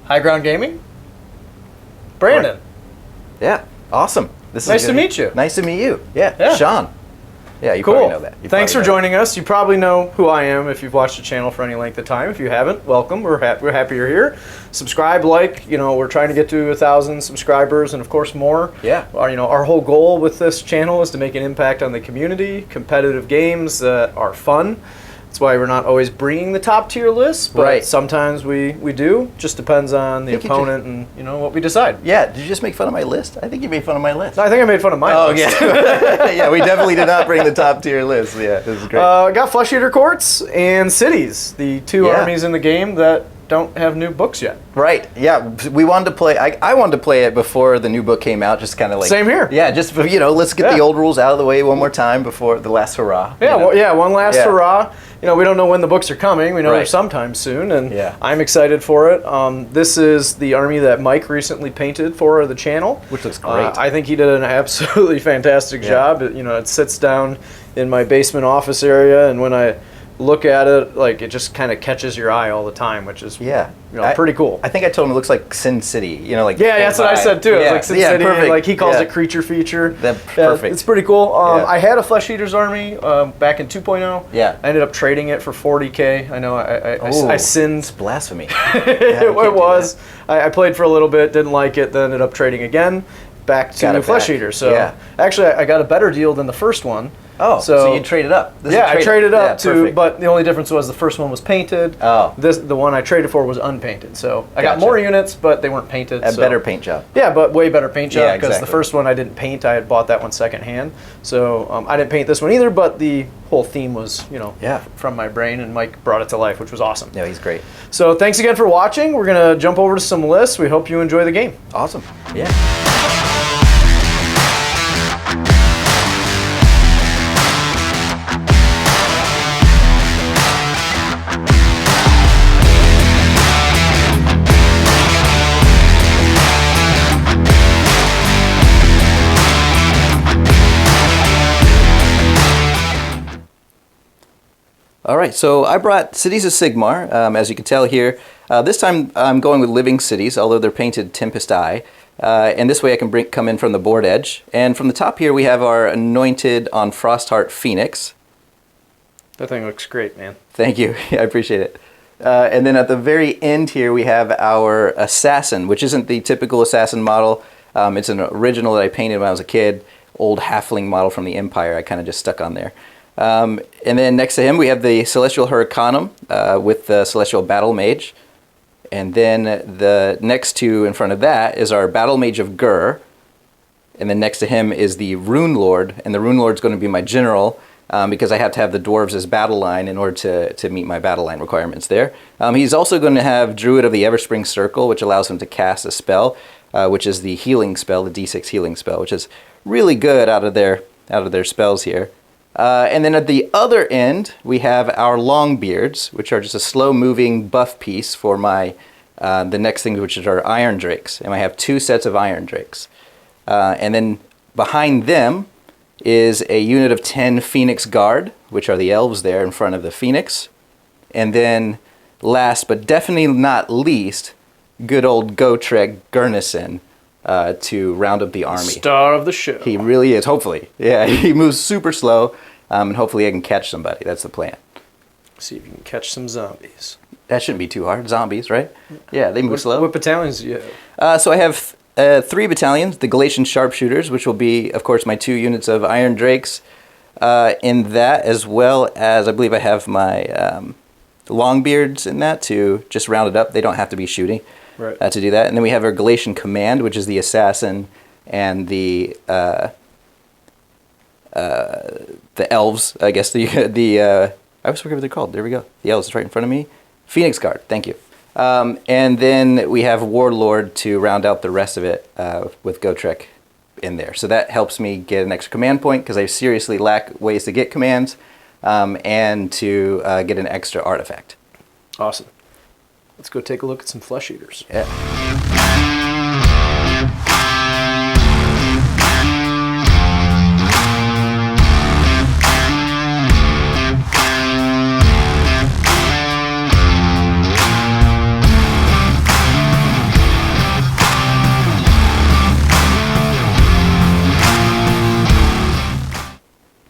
High Ground Gaming. Brandon. Right. Yeah, awesome. This is Nice to meet you. Nice to meet you. Yeah, Yeah. Sean. Yeah, you Cool. probably know that. Thanks for joining us. You probably know who I am if you've watched the channel for any length of time. If you haven't, welcome. We're happy you're here. Subscribe, like. We're trying to get to 1,000 subscribers and of course more. Yeah. Our whole goal with this channel is to make an impact on the community. Competitive games that are fun. That's why we're not always bringing the top tier lists, but right. sometimes we do. Just depends on the opponent and what we decide. Yeah, did you just make fun of my list? I think you made fun of my list. No, I think I made fun of mine. Oh, yeah. Yeah, we definitely did not bring the top tier list. Yeah, this is great. Got Flesheater Courts and Cities, the two armies in the game that don't have new books yet. Right, yeah, we wanted to play, I wanted to play it before the new book came out, just kind of like... Same here. Yeah, just, let's get the old rules out of the way one more time before the last hurrah. Yeah, one last hurrah. We don't know when the books are coming. We know they're sometime soon, and I'm excited for it. This is the army that Mike recently painted for the channel. Which looks great. I think he did an absolutely fantastic job. It sits down in my basement office area, and when I look at it, like, it just kind of catches your eye all the time, which is pretty cool. I think I told him it looks like Sin City, that's what I said too. It's like Sin City, perfect. like he calls it creature feature. Perfect. It's pretty cool. I had a Flesheater's army back in 2.0. Yeah. I ended up trading it for 40K. I know I sinned. It's blasphemy. It was. I played for a little bit, didn't like it, then ended up trading again. Back to Flesheater. So actually, I got a better deal than the first one. Oh, so you traded up. I traded up too, but the only difference was the first one was painted. Oh. The one I traded for was unpainted. So I got more units, but they weren't painted. A better paint job. Yeah, but way better paint job because the exactly. first one I didn't paint. I had bought that one secondhand. So I didn't paint this one either, but the whole theme was, from my brain, and Mike brought it to life, which was awesome. Yeah, he's great. So thanks again for watching. We're going to jump over to some lists. We hope you enjoy the game. Awesome. Yeah. All right, so I brought Cities of Sigmar, as you can tell here. This time I'm going with Living Cities, although they're painted Tempest Eye. And this way I can come in from the board edge. And from the top here we have our Anointed on Frostheart Phoenix. That thing looks great, man. Thank you, I appreciate it. And then at the very end here we have our Assassin, which isn't the typical Assassin model. It's an original that I painted when I was a kid, old halfling model from the Empire I kind of just stuck on there. And then next to him we have the Celestial Hurricanum with the Celestial Battle Mage. And then the next two in front of that is our Battle Mage of Gur. And then next to him is the Rune Lord, and the Rune Lord's going to be my general because I have to have the dwarves as battle line in order to meet my battle line requirements there. He's also going to have Druid of the Everspring Circle, which allows him to cast a spell, which is the healing spell, the D6 healing spell, which is really good out of their spells here. And then at the other end, we have our Longbeards, which are just a slow-moving buff piece for my the next thing, which is our Iron Drakes. And I have two sets of Iron Drakes. And then behind them is a unit of 10 Phoenix Guard, which are the elves there in front of the Phoenix. And then last but definitely not least, good old Gotrek Gurnison. To round up the army. Star of the show. He really is, hopefully. Yeah, he moves super slow, and hopefully I can catch somebody. That's the plan. See if you can catch some zombies. That shouldn't be too hard. Zombies, right? Yeah, they move slow. What battalions do you have? So I have 3 battalions, the Galatian Sharpshooters, which will be, of course, my 2 units of Iron Drakes. In that, as well as I believe I have my Longbeards in that to just round it up. They don't have to be shooting. Right. To do that. And then we have our Galatian Command, which is the Assassin and the Elves, I guess. I always forget what they're called. There we go. The Elves is right in front of me. Phoenix Guard, thank you. And then we have Warlord to round out the rest of it with Gotrek in there. So that helps me get an extra command point because I seriously lack ways to get commands and to get an extra artifact. Awesome. Let's go take a look at some Flesheaters. Yeah.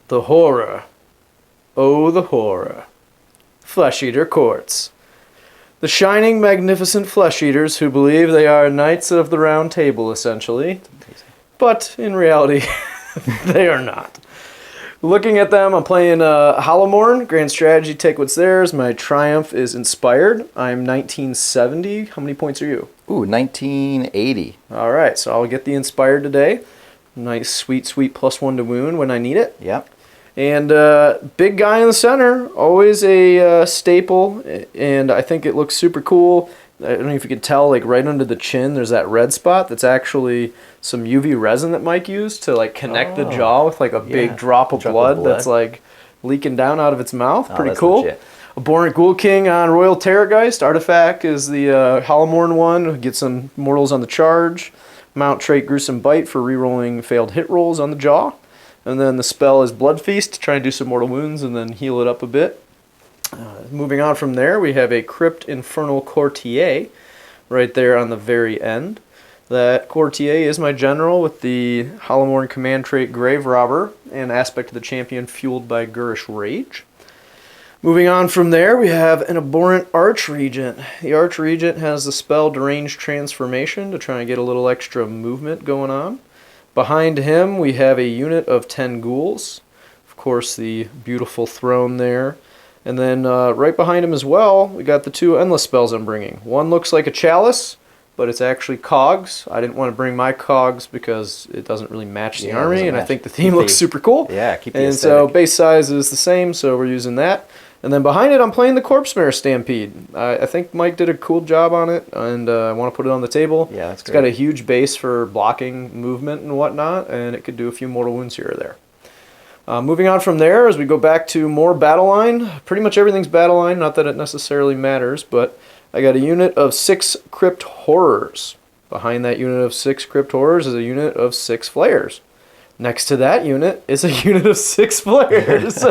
The horror. Oh, the horror. Flesheater courts. The shining, magnificent flesh-eaters who believe they are knights of the round table, essentially. But in reality, they are not. Looking at them, I'm playing Hollowmorn. Grand strategy, take what's theirs. My triumph is inspired. I'm 1970. How many points are you? Ooh, 1980. All right, so I'll get the inspired today. Nice, sweet, sweet +1 to wound when I need it. Yep. And big guy in the center, always a staple, and I think it looks super cool. I don't know if you can tell, like right under the chin, there's that red spot that's actually some UV resin that Mike used to like connect the jaw with like a big drop of blood that's like leaking down out of its mouth. Pretty cool. Legit. Abhorrent Ghoul King on Royal Terrorgeist. Artifact is the Hollowmorn one. Get some mortals on the charge. Mount trait Gruesome Bite for rerolling failed hit rolls on the jaw. And then the spell is Blood Feast to try and do some mortal wounds and then heal it up a bit. Moving on from there, we have a Crypt Infernal Courtier right there on the very end. That Courtier is my general with the Hollowmorn command trait Grave Robber and aspect of the champion fueled by Gurish Rage. Moving on from there, we have an Abhorrent Archregent. The Archregent has the spell Deranged Transformation to try and get a little extra movement going on. Behind him, we have a unit of 10 ghouls. Of course, the beautiful throne there. And then right behind him as well, we got the 2 endless spells I'm bringing. One looks like a chalice, but it's actually cogs. I didn't want to bring my cogs because it doesn't really match the army, and I think the theme looks super cool. Yeah, keep the And aesthetic. so base size is the same, so we're using that. And then behind it, I'm playing the Corpse Mare Stampede. I think Mike did a cool job on it, and I want to put it on the table. Yeah, that's It's got a huge base for blocking movement and whatnot, and it could do a few mortal wounds here or there. Moving on from there, as we go back to more battle line, pretty much everything's battle line, not that it necessarily matters, but I got a unit of 6 Crypt Horrors. Behind that unit of 6 Crypt Horrors is a unit of 6 Flayers. Next to that unit is a unit of 6 Flayers.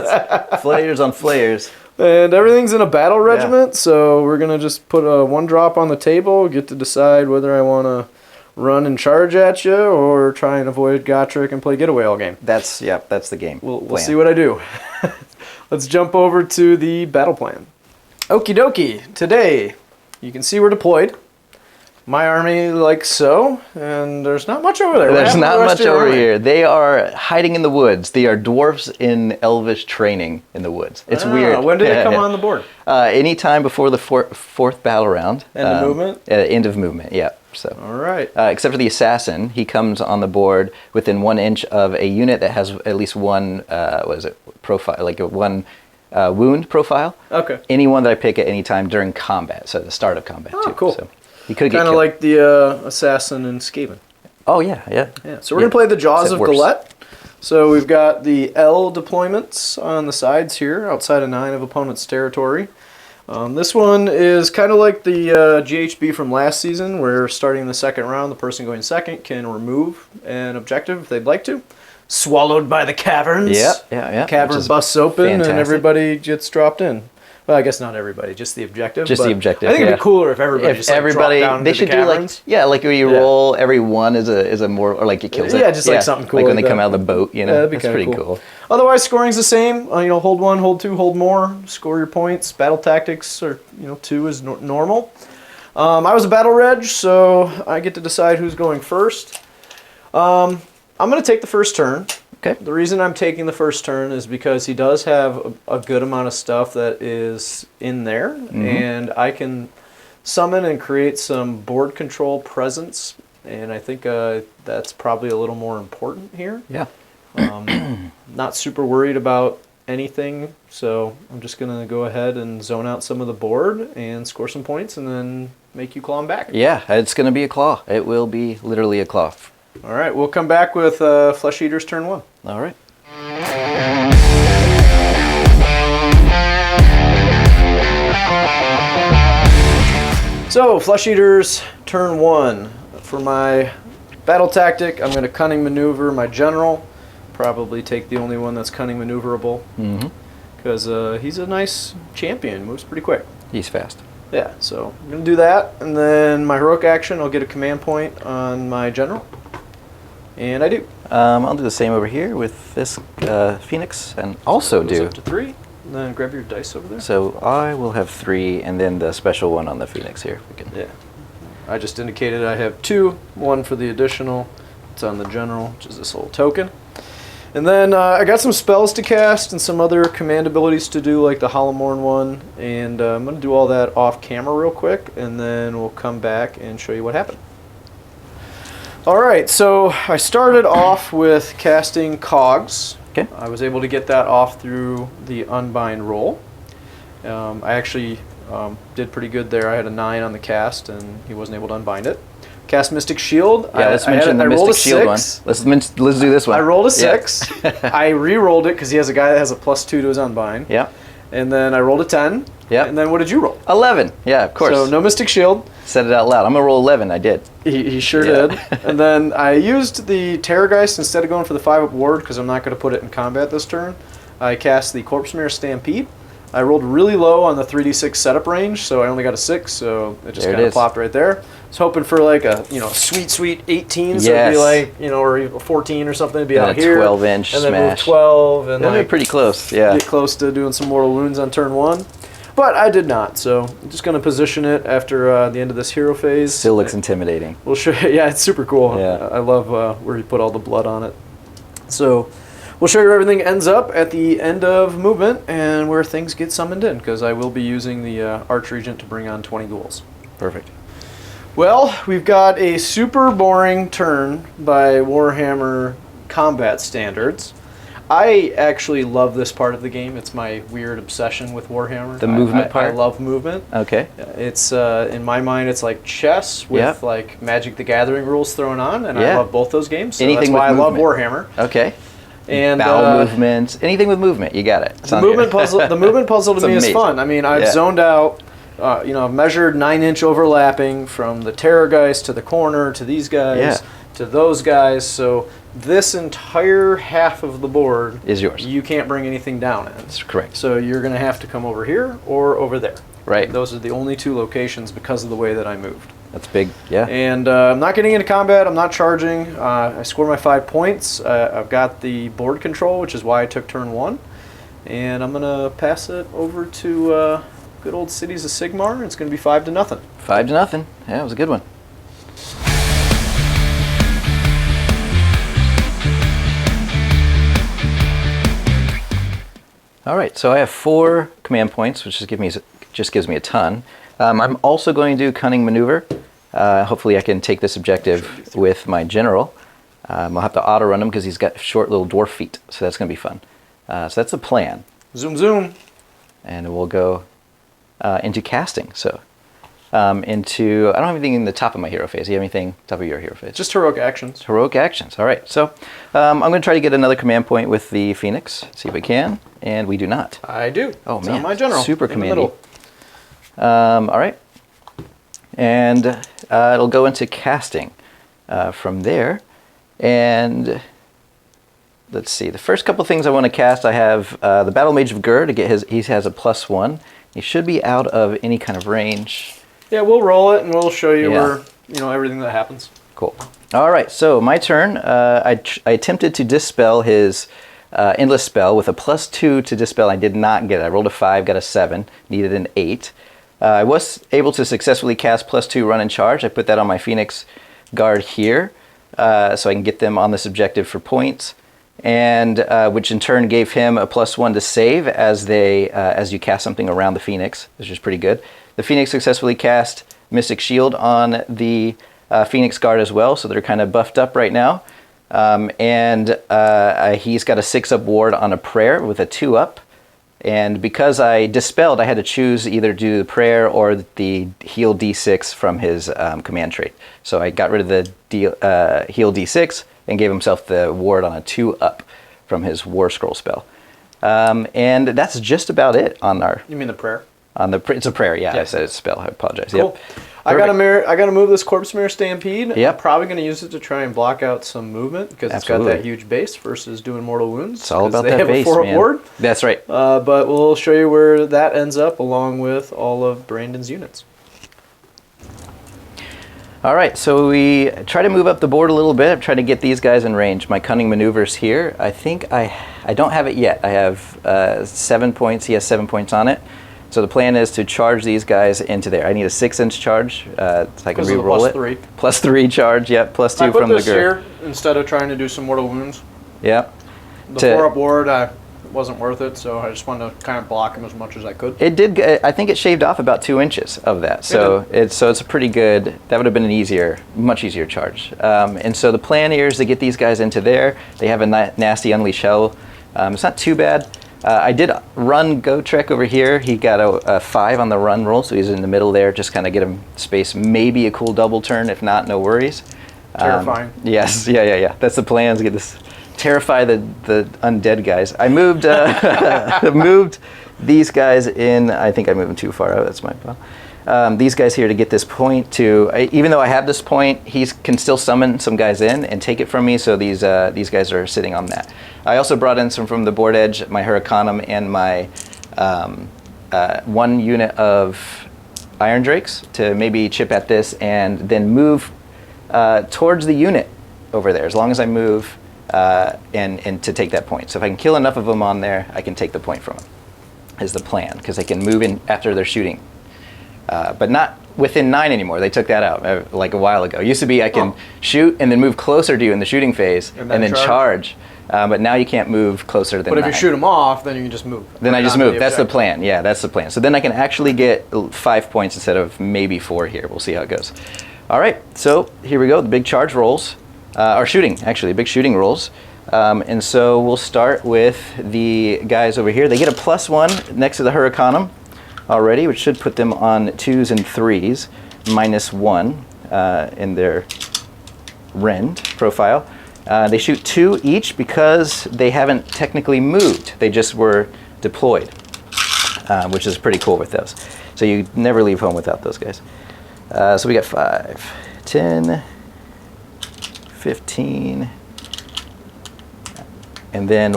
Flayers on flayers. And everything's in a battle regiment, so we're going to just put a 1 drop on the table, get to decide whether I want to run and charge at you or try and avoid Gotrek and play getaway all game. That's the game. We'll see what I do. Let's jump over to the battle plan. Okie dokie. Today, you can see we're deployed. My army like so, and there's not much over there. There's not much over here. They are hiding in the woods. They are dwarves in elvish training in the woods. It's weird. When did they come on the board? Anytime before the fourth battle round. End of movement? End of movement, yeah. So. All right. Except for the assassin, he comes on the board within 1 inch of a unit that has at least one, profile, like a one wound profile. Okay. Anyone that I pick at any time during combat, so the start of combat too. Cool. So he could get kind of killed. like the assassin in Skaven. Oh yeah. So we're gonna play the Jaws of Except worse. Galette. So we've got the L deployments on the sides here, outside of 9 of opponent's territory. This one is kind of like the GHB from last season, where starting the second round, the person going second can remove an objective if they'd like to. Swallowed by the caverns. Yeah. Cavern busts open fantastic. and everybody gets dropped in. Well, I guess not everybody, just the objective. Just the objective. I think it'd be cooler if everybody just dropped down they into should the do caverns. like where you roll every one is a more, or like it kills it. Yeah, just like something cool Like when like they come that. out of the boat, you know. Yeah, that'd be That's kinda pretty cool. cool. Otherwise, scoring's the same. Hold 1, hold 2, hold more. Score your points. Battle tactics are 2 is normal. I was a battle reg, so I get to decide who's going first. I'm going to take the first turn. Okay. The reason I'm taking the first turn is because he does have a good amount of stuff that is in there, and I can summon and create some board control presence, and I think that's probably a little more important here. Yeah. Not super worried about anything, so I'm just going to go ahead and zone out some of the board and score some points and then make you claw 'em back. Yeah, it's going to be a claw. It will be literally a claw. All right, we'll come back with Flesh Eater's turn 1. All right. So, Flesh Eater's turn 1. For my battle tactic, I'm going to cunning maneuver my general. Probably take the only one that's cunning maneuverable. Because he's a nice champion, moves pretty quick. He's fast. Yeah, so I'm going to do that. And then my heroic action, I'll get a command point on my general. And I do. I'll do the same over here with this Phoenix, and also Goes do. up to 3. And then grab your dice over there. So I will have 3, and then the special one on the Phoenix here. We can. Yeah. I just indicated I have 2. 1 for the additional. It's on the general, which is this little token. And then I got some spells to cast and some other command abilities to do, like the Hollowmorn one. And I'm going to do all that off camera real quick, and then we'll come back and show you what happened. Alright, so I started off with casting Cogs. Okay. I was able to get that off through the Unbind roll. I actually did pretty good there. I had a 9 on the cast, and he wasn't able to unbind it. Cast Mystic Shield. Yeah, let's mention the Mystic Shield one. Let's do this one. I rolled a 6. Yeah. I re-rolled it because he has a guy that has a +2 to his Unbind. Yeah. And then I rolled a 10. Yeah. And then what did you roll? 11. Yeah, of course. So no Mystic Shield. Said it out loud. I'm going to roll 11. I did. He sure did. And then I used the Terrorgeist instead of going for the 5-up ward because I'm not going to put it in combat this turn. I cast the Corpse Mirror Stampede. I rolled really low on the 3d6 setup range, so I only got a 6, so it just kind of plopped right there. I was hoping for like a sweet 18, so it'd be like or a 14 or something. It'd be out here. 12-inch and then smash. move 12, and they're pretty close. Yeah, get close to doing some mortal wounds on turn 1. But I did not, so I'm just going to position it after the end of this hero phase. Still looks intimidating. We'll show you. Yeah, it's super cool. Yeah. I love where he put all the blood on it. So we'll show you where everything ends up at the end of movement and where things get summoned in, because I will be using the Archregent to bring on 20 ghouls. Perfect. Well, we've got a super boring turn by Warhammer combat standards. I actually love this part of the game. It's my weird obsession with Warhammer. The movement part? I love movement. Okay. It's in my mind, it's like chess with like Magic the Gathering rules thrown on, and I love both those games. So anything that's why with I love movement. Warhammer. Okay. And bowel movements, anything with movement, you got it. The movement puzzle. The movement puzzle to me is fun. I mean, I've zoned out. I've measured 9-inch overlapping from the Terrorgeist to the corner to these guys to those guys. So this entire half of the board is yours. You can't bring anything down in. That's correct. So you're going to have to come over here or over there. Right. Those are the only 2 locations because of the way that I moved. That's big, yeah. And I'm not getting into combat. I'm not charging. I score my 5 points. I've got the board control, which is why I took turn 1. And I'm going to pass it over to good old Cities of Sigmar. It's going to be 5-0. 5-0. Yeah, it was a good one. All right, so I have 4 command points, which just gives me a ton. I'm also going to do Cunning Maneuver. Hopefully I can take this objective with my general. I'll have to auto-run him because he's got short little dwarf feet, so that's going to be fun. So that's the plan. Zoom, zoom. And we'll go into casting. So I don't have anything in the top of my hero phase. Do you have anything top of your hero phase? Just heroic actions. Heroic actions. All right. So I'm going to try to get another command point with the Phoenix. See if we can. And we do not. I do. Oh, it's man. on my general. Super commandy. All right. And it'll go into casting from there. And let's see. The first couple things I want to cast, I have the Battle Mage of Gur to get he has a +1. He should be out of any kind of range. Yeah, we'll roll it and we'll show you where everything that happens. Cool. All right, so my turn. I attempted to dispel his endless spell with a +2 to dispel. I did not get it. I rolled a 5, got a 7, needed an 8. I was able to successfully cast +2 run and charge. I put that on my Phoenix Guard here, so I can get them on this objective for points, and which in turn gave him a +1 to save as you cast something around the Phoenix, which is pretty good. The Phoenix successfully cast Mystic Shield on the Phoenix Guard as well, so they're kind of buffed up right now. And he's got a 6-up ward on a prayer with a 2-up. And because I dispelled, I had to choose either do the prayer or the heal D6 from his command trait. So I got rid of the heal D6 and gave himself the ward on a 2-up from his War Scroll spell. And that's just about it on our... You mean the prayer? It's a prayer, yeah. I said it's a spell. I apologize. Cool. Yep. I gotta move this Corpse Mirror Stampede. Yep. I'm probably gonna use it to try and block out some movement because it's got that huge base versus doing mortal wounds. It's all about they that have base, a 4-up man. ward. That's right. But we'll show you where that ends up along with all of Brandon's units. All right, so we try to move up the board a little bit. I'm trying to get these guys in range. My cunning maneuvers here. I think I don't have it yet. I have 7 points. He has 7 points on it. So the plan is to charge these guys into there. I need a 6-inch charge, so I can re-roll it. +3. +3 charge, yep, +2 from the I put this GHB. here instead of trying to do some mortal wounds. Yep. The 4-up ward wasn't worth it, so I just wanted to kind of block him as much as I could. It did. I think it shaved off about 2 inches of that, so it's a pretty good. That would have been an much easier charge. And so the plan here is to get these guys into there. They have a nasty unleash hell. It's not too bad. I did run Gotrek over here. He got a 5 on the run roll, so he's in the middle there. Just kind of get him space. Maybe a cool double turn. If not, no worries. Terrifying. Yes, yeah. That's the plan. Is get this. Terrify the undead guys. I moved moved these guys in. I think I moved them too far out. That's my fault. These guys here to get this point to. Even though I have this point, he can still summon some guys in and take it from me. So these guys are sitting on that. I also brought in some from the board edge, my Hurricanum and my 1 unit of Iron Drakes to maybe chip at this and then move towards the unit over there. As long as I move. And to take that point. So if I can kill enough of them on there, I can take the point from them, is the plan, because they can move in after they're shooting. But not within 9 anymore. They took that out like a while ago. It used to be I can shoot and then move closer to you in the shooting phase and then charge. But now you can't move closer than 9. But if you shoot them off, then you can just move. Then I just move. That's the plan. Yeah, that's the plan. So then I can actually get 5 points instead of maybe 4 here. We'll see how it goes. All right, so here we go. The big charge rolls. Or shooting, actually, big shooting rolls. And so we'll start with the guys over here. They get a +1 next to the Hurricanum already, which should put them on 2s and 3s, -1 in their rend profile. They shoot 2 each because they haven't technically moved. They just were deployed, which is pretty cool with those. So you never leave home without those guys. So we got 5, 10, 15, and then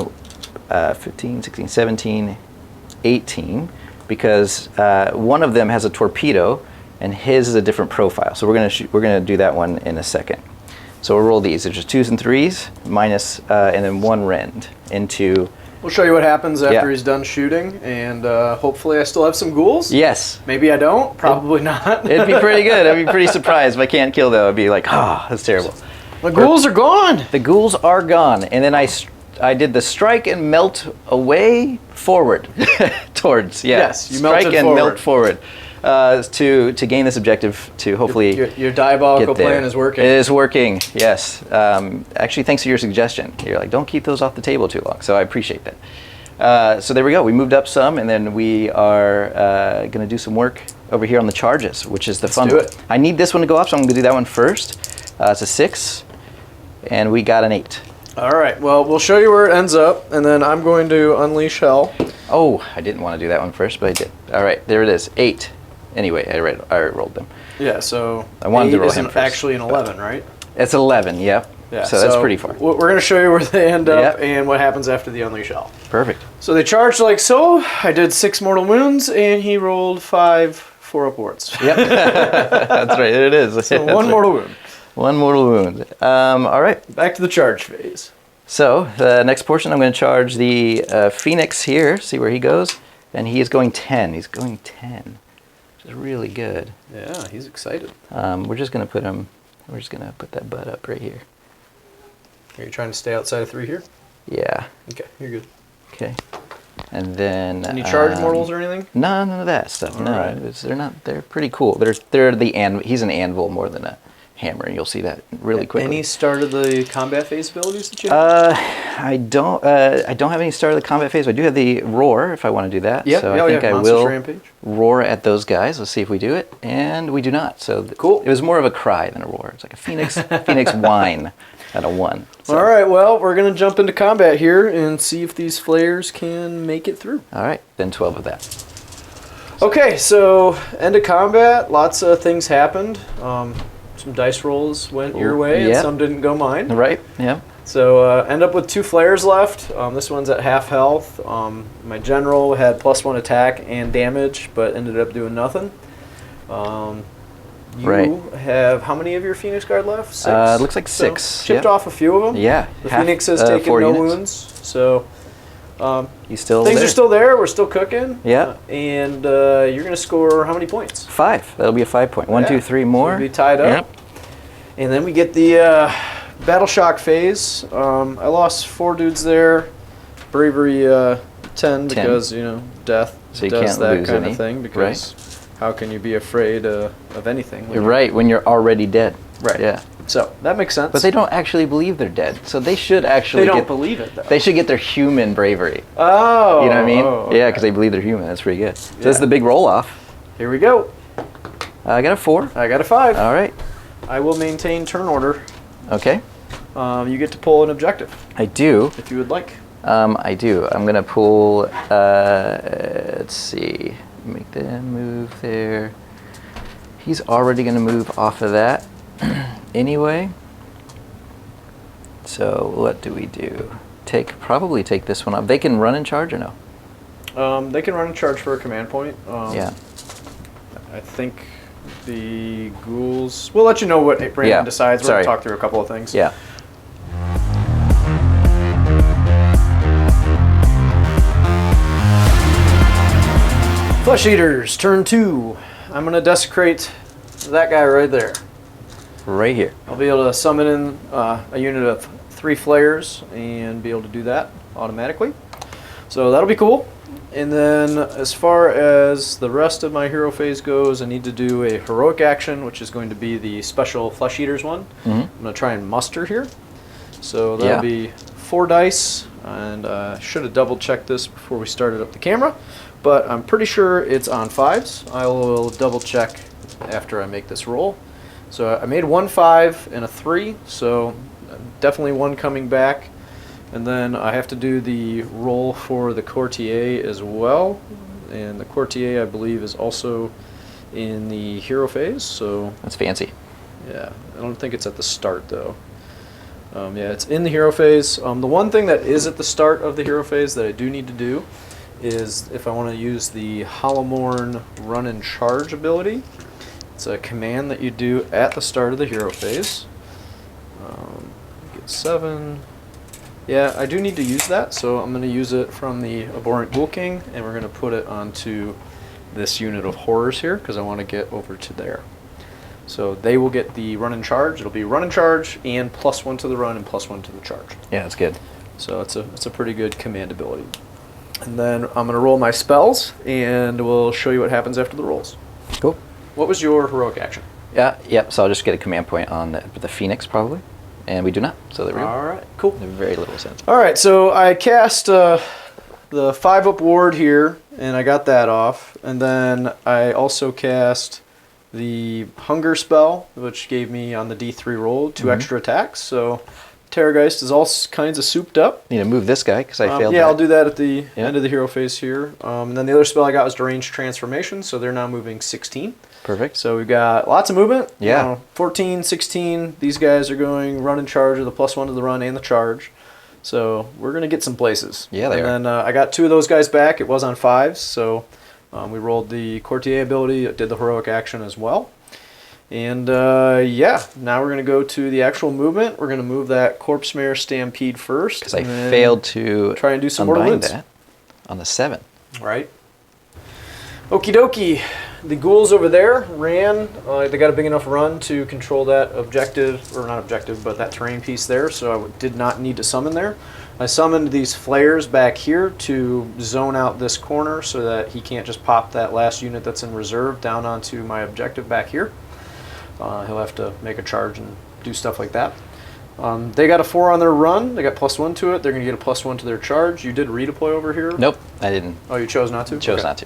15, 16, 17, 18, because one of them has a torpedo and his is a different profile. So we're gonna do that one in a second. So we'll roll these. They're just 2s and 3s minus and then 1 rend into. We'll show you what happens after he's done shooting, and hopefully I still have some ghouls. Yes. Maybe I don't. Probably not. It'd be pretty good. I'd be pretty surprised if I can't kill though. I'd be like, oh, that's terrible. The ghouls are gone. The ghouls are gone, and then I did the strike and melt away forward towards. Yeah. Yes, you strike melted and forward. melt forward to gain this objective to hopefully your diabolical get there. plan is working. It is working. Yes. Actually, thanks to your suggestion, you're like, don't keep those off the table too long. So I appreciate that. So there we go. We moved up some, and then we are going to do some work over here on the charges, which is the fun one. I need this one to go off, so I'm going to do that one first. It's a 6. And we got an 8. All right. Well, we'll show you where it ends up, and then I'm going to unleash hell. Oh, I didn't want to do that one first, but I did. All right, there it is. 8. Anyway, I already rolled them. Yeah. So I wanted to roll him first. first. Actually, an 11, right? It's 11. Yep. Yeah. So that's pretty far. We're going to show you where they end up and what happens after the unleash hell. Perfect. So they charged like so. I did 6 mortal wounds, and he rolled 5 4-up wards. Yep. That's right. There it is. So 1 mortal wound. 1 mortal wound. All right. Back to the charge phase. So the next portion, I'm going to charge the Phoenix here, see where he goes. And he is going 10. He's going 10, which is really good. Yeah, he's excited. We're just going to put that butt up right here. Are you trying to stay outside of 3 here? Yeah. Okay, you're good. Okay. And then Any charge mortals or anything? No, none of that stuff. All no, right. They're pretty cool. They're he's an anvil more than a hammer, and you'll see that really quickly. Any start of the combat phase abilities that you have? I don't have any start of the combat phase. I do have the roar if I want to do that. Yep. So I think I Monsters will Rampage. roar at those guys. Let's see if we do it, and we do not. So cool. It was more of a cry than a roar. It's like a phoenix whine at a 1. So. All right. Well, we're gonna jump into combat here and see if these flares can make it through. All right. Then 12 of that. Okay. So end of combat. Lots of things happened. Some dice rolls went your way, and some didn't go mine. Right. Yeah. So end up with 2 flares left. This one's at half health. My general had +1 attack and damage, but ended up doing nothing. You Right. have how many of your Phoenix Guard left? 6? It looks like So, 6. chipped Yep. off a few of them. Yeah. The Phoenix has taken 4 no units. wounds, so He's still things there. are still there. We're still cooking. Yeah. And you're going to score how many points? 5. That'll be a 5 point. 1, Yeah. 2, 3 So more. we'll be tied up. Yep. And then we get the Battle Shock phase. I lost 4 dudes there. Bravery 10 because, you know, death So you does can't that lose kind any, of thing. Because how can you be afraid of anything? when You're right, when you're already dead. Right. Yeah. So that makes sense. But they don't actually believe they're dead. So they should actually They don't get, believe it, though. They should get their human bravery. Oh. You know what I mean? Oh, Yeah, okay. because they believe they're human. That's pretty good. So Yeah. this is the big roll off. Here we go. I got a 4. I got a 5. All right. I will maintain turn order. Okay. You get to pull an objective I do. if you would like. I do. I'm gonna pull. Let's see. Make that move there. He's already gonna move off of that anyway. So what do we do? Probably take this one off. They can run and charge or no? They can run and charge for a command point. Yeah. I think the ghouls. We'll let you know what Brandon Yeah, decides. We're sorry. gonna talk through a couple of things. Yeah. Flesheaters, turn 2. I'm gonna desecrate that guy right there. Right here. I'll be able to summon in a unit of 3 flares and be able to do that automatically. So that'll be cool. And then as far as the rest of my hero phase goes, I need to do a heroic action, which is going to be the special Flesh Eaters one. Mhm. I'm going to try and muster here. So that'll Yeah. be 4 dice, and should have double checked this before we started up the camera, but I'm pretty sure it's on 5s. I will double check after I make this roll. So I made 1 5 and a 3, so definitely 1 coming back. And then I have to do the roll for the courtier as well. And the courtier, I believe, is also in the hero phase. So That's fancy. yeah, I don't think it's at the start though. Yeah, it's in the hero phase. The one thing that is at the start of the hero phase that I do need to do is if I want to use the Hollowmorn run and charge ability. It's a command that you do at the start of the hero phase. Get 7. Yeah, I do need to use that, so I'm going to use it from the Abhorrent Ghoul King, and we're going to put it onto this unit of horrors here, because I want to get over to there. So they will get the run and charge. It'll be run and charge, and +1 to the run, and +1 to the charge. Yeah, that's good. So it's a pretty good command ability. And then I'm going to roll my spells, and we'll show you what happens after the rolls. Cool. What was your heroic action? Yeah, yep. So I'll just get a command point on the Phoenix probably, and we do not. So there we go. All right, cool. Very little sense. All right, so I cast the 5-up ward here, and I got that off. And then I also cast the hunger spell, which gave me on the D3 roll 2 extra attacks. So Terrorgeist is all kinds of souped up. Need to move this guy because I failed. Yeah, that. I'll do that at the Yeah. end of the hero phase here. And then the other spell I got was Deranged Transformation, so they're now moving 16. Perfect. So we've got lots of movement. Yeah. 14, 16. These guys are going run and charge with a +1 to the run and the charge. So we're going to get some places. Yeah, they are. And then I got 2 of those guys back. It was on 5s, so we rolled the Courtier ability. It did the heroic action as well. And yeah, now we're going to go to the actual movement. We're going to move that Corpse Mare Stampede first. Because I and then failed to try and do some more unbind wins. that on the 7. Right. Okie dokie. The ghouls over there ran. They got a big enough run to control that objective, or not objective, but that terrain piece there, so I did not need to summon there. I summoned these flares back here to zone out this corner so that he can't just pop that last unit that's in reserve down onto my objective back here. He'll have to make a charge and do stuff like that. They got a 4 on their run. They got +1 to it. They're going to get a +1 to their charge. You did redeploy over here? Nope, I didn't. Oh, you chose not to? Chose Okay. not to.